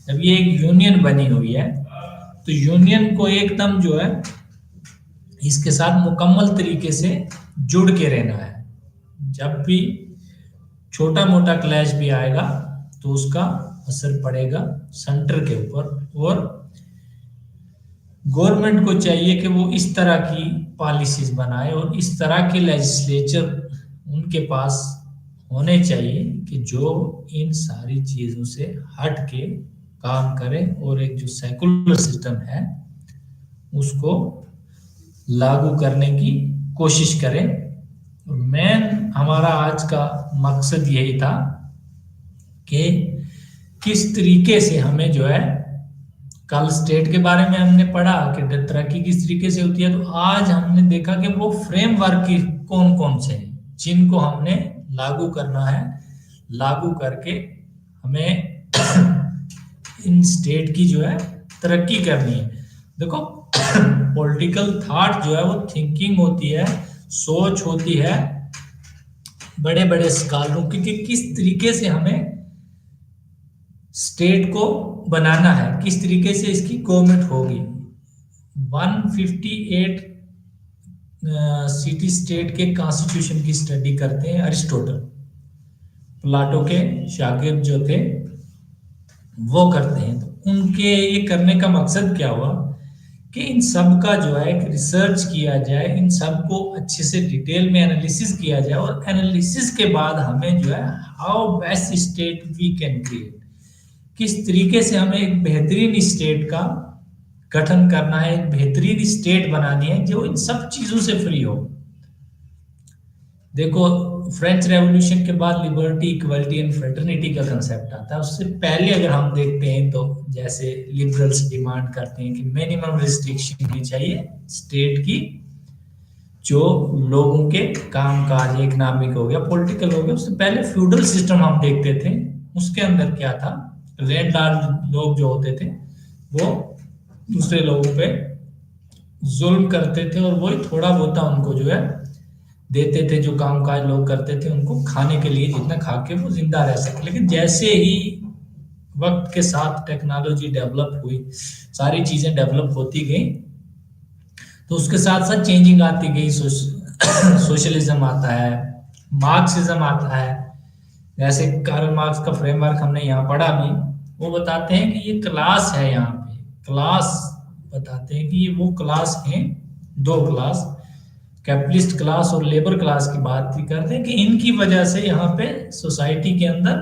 जब ये एक यूनियन बनी हुई है, तो यूनियन को एकदम जो है इसके साथ मुकम्मल तरीके से जुड़ के रहना है। जब भी छोटा मोटा क्लैश भी आएगा तो उसका असर पड़ेगा सेंटर के ऊपर, और गवर्नमेंट को चाहिए कि वो इस तरह की पॉलिसीज बनाए और इस तरह के लेजिस्लेचर उनके पास होने चाहिए कि जो इन सारी चीज़ों से हट के काम करे और एक जो सेकुलर सिस्टम है उसको लागू करने की कोशिश करें। मेन हमारा आज का मकसद यही था कि किस तरीके से हमें जो है, कल स्टेट के बारे में हमने पढ़ा कि तरक्की किस तरीके से होती है, तो आज हमने देखा कि वो फ्रेमवर्क की कौन कौन से हैं जिनको हमने लागू करना है, लागू करके हमें इन स्टेट की जो है तरक्की करनी है। देखो पॉलिटिकल थॉट जो है वो थिंकिंग होती है, सोच होती है बड़े बड़े स्कॉलरों की कि किस तरीके से हमें स्टेट को बनाना है, किस तरीके से इसकी गवर्नमेंट होगी। 158 सिटी स्टेट के कॉन्स्टिट्यूशन की स्टडी करते हैं अरिस्टोटल, प्लाटो के शागिर्द जो थे वो करते हैं। तो उनके ये करने का मकसद क्या हुआ कि इन सब का जो है एक रिसर्च किया जाए, इन सब को अच्छे से डिटेल में एनालिसिस किया जाए, और एनालिसिस के बाद हमें जो है how best state we can create, किस तरीके से हमें एक बेहतरीन स्टेट का गठन करना है, एक बेहतरीन स्टेट बनानी है जो इन सब चीजों से फ्री हो। देखो फ्रेंच रेवोल्यूशन के बाद लिबर्टी, इक्वलिटी एंड फ्रेटर्निटी का कंसेप्ट आता है। उससे पहले अगर हम देखते हैं तो जैसे लिबरल्स डिमांड करते हैं कि मिनिमम रिस्ट्रिक्शन होनी चाहिए स्टेट की, जो लोगों के काम काज, इकोनॉमिक हो गया, पॉलिटिकल हो गया। उससे पहले फ्यूडल सिस्टम हम देखते थे, उसके अंदर क्या था, लैंडलॉर्ड लोग जो होते थे वो दूसरे लोगों पे जुल्म करते थे, और वही थोड़ा बहुत उनको जो है देते थे, जो कामकाज लोग करते थे उनको खाने के लिए, जितना खा के वो जिंदा रह सके। लेकिन जैसे ही वक्त के साथ टेक्नोलॉजी डेवलप हुई, सारी चीजें डेवलप होती गई, तो उसके साथ साथ चेंजिंग आती गई। सोशलिज्म आता है, मार्क्सिज्म आता है। जैसे कार्ल मार्क्स का फ्रेमवर्क हमने यहाँ पढ़ा भी, वो बताते हैं कि ये क्लास है, यहाँ पे क्लास बताते हैं कि ये वो क्लास हैं, दो क्लास, कैपिटलिस्ट क्लास और लेबर क्लास की बात भी करते हैं कि इनकी वजह से यहाँ पे सोसाइटी के अंदर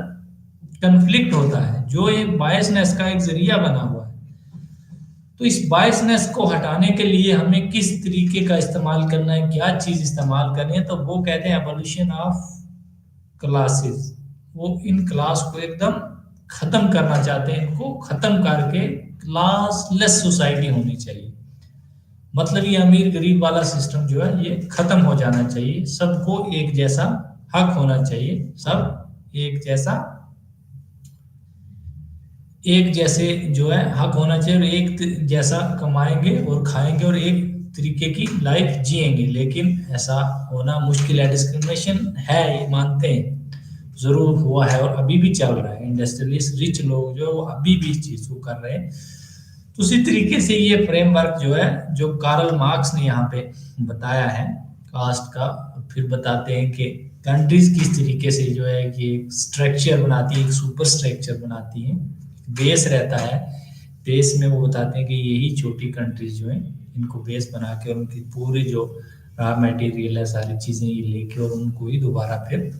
कंफ्लिक्ट होता है, जो एक बायसनेस का एक जरिया बना हुआ है। तो इस बायसनेस को हटाने के लिए हमें किस तरीके का इस्तेमाल करना है, क्या चीज इस्तेमाल करनी है, तो वो कहते हैं एवोल्यूशन ऑफ क्लासेस। वो इन क्लास को एकदम खत्म करना चाहते हैं, इनको खत्म करके क्लासलेस सोसाइटी होनी चाहिए। मतलब ये अमीर गरीब वाला सिस्टम जो है ये खत्म हो जाना चाहिए, सबको एक जैसा हक होना चाहिए, सब एक जैसे जो है हक होना चाहिए, और एक जैसा कमाएंगे और खाएंगे और एक तरीके की लाइफ जिएंगे। लेकिन ऐसा होना मुश्किल है, डिस्क्रिमिनेशन है, ये मानते हैं, जरूर हुआ है और अभी भी चल रहा है। इंडस्ट्रियलिस्ट रिच लोग जो है वो अभी भी इस चीज को कर रहे हैं। तो उसी तरीके से ये फ्रेमवर्क जो है, जो कार्ल मार्क्स ने यहाँ पे बताया है कास्ट का, फिर बताते हैं कि कंट्रीज किस तरीके से जो है कि स्ट्रक्चर बनाती है, एक सुपर स्ट्रक्चर बनाती है, बेस रहता है, बेस में वो बताते हैं कि यही छोटी कंट्रीज जो है इनको बेस बना के और उनकी पूरी जो रॉ मटेरियल है सारी चीजें ये लेके और उनको ही दोबारा फिर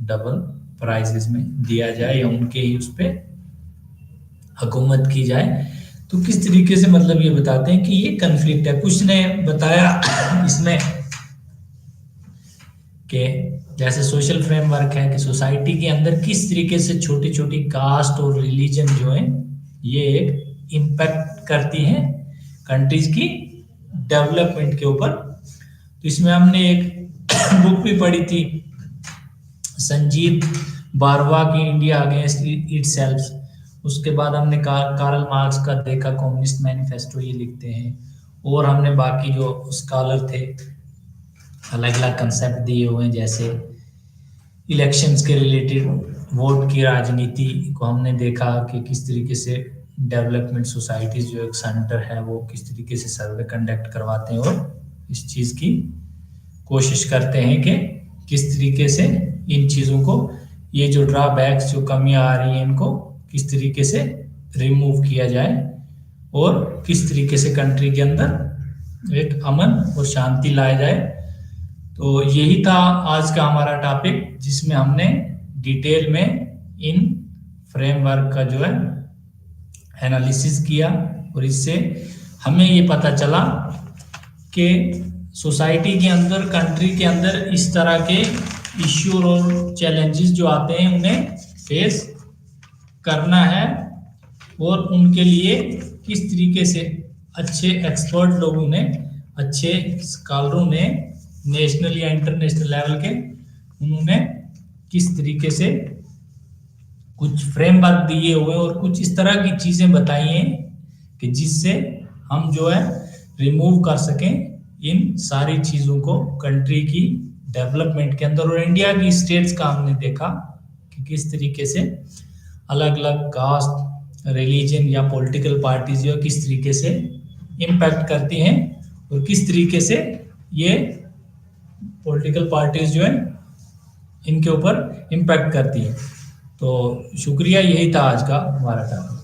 डबल प्राइसेस में दिया जाए या उनके ही उस पर हुकूमत की जाए। तो किस तरीके से मतलब ये बताते हैं कि ये कन्फ्लिक्ट है। कुछ ने बताया इसमें कि जैसे सोशल फ्रेमवर्क है कि सोसाइटी के अंदर किस तरीके से छोटी छोटी कास्ट और रिलीजन जो है ये एक इम्पैक्ट करती हैं कंट्रीज की डेवलपमेंट के ऊपर। तो इसमें हमने एक बुक भी पढ़ी थी, संजीव बारवा की इंडिया अगेंस्ट इटसेल्फ। उसके बाद हमने कार्ल मार्क्स का देखा, कम्युनिस्ट मैनिफेस्टो ये लिखते हैं, और हमने बाकी जो स्कॉलर थे अलग अलग कंसेप्ट दिए हुए हैं, जैसे इलेक्शंस के रिलेटेड वोट की राजनीति को हमने देखा कि किस तरीके से डेवलपमेंट सोसाइटीज जो एक सेंटर है वो किस तरीके से सर्वे कंडक्ट करवाते हैं और इस चीज की कोशिश करते हैं कि किस तरीके से इन चीजों को, ये जो ड्रॉबैक्स जो कमियां आ रही हैं इनको किस तरीके से रिमूव किया जाए और किस तरीके से कंट्री के अंदर एक अमन और शांति लाया जाए। तो यही था आज का हमारा टॉपिक, जिसमें हमने डिटेल में इन फ्रेमवर्क का जो है एनालिसिस किया, और इससे हमें ये पता चला कि सोसाइटी के अंदर, कंट्री के अंदर इस तरह के इश्यू और चैलेंजेस जो आते हैं उन्हें फेस करना है, और उनके लिए किस तरीके से अच्छे एक्सपर्ट लोगों ने, अच्छे स्कॉलरों ने नेशनल या इंटरनेशनल लेवल के, उन्होंने किस तरीके से कुछ फ्रेमवर्क दिए हुए और कुछ इस तरह की चीजें बताई हैं कि जिससे हम जो है रिमूव कर सकें इन सारी चीज़ों को कंट्री की डेवलपमेंट के अंदर। और इंडिया की स्टेट्स का हमने देखा कि किस तरीके से अलग अलग कास्ट, रिलीजन या पॉलिटिकल पार्टीज जो किस तरीके से इम्पैक्ट करती हैं और किस तरीके से ये पॉलिटिकल पार्टीज जो है इनके ऊपर इम्पैक्ट करती है। तो शुक्रिया, यही था आज का हमारा टॉपिक।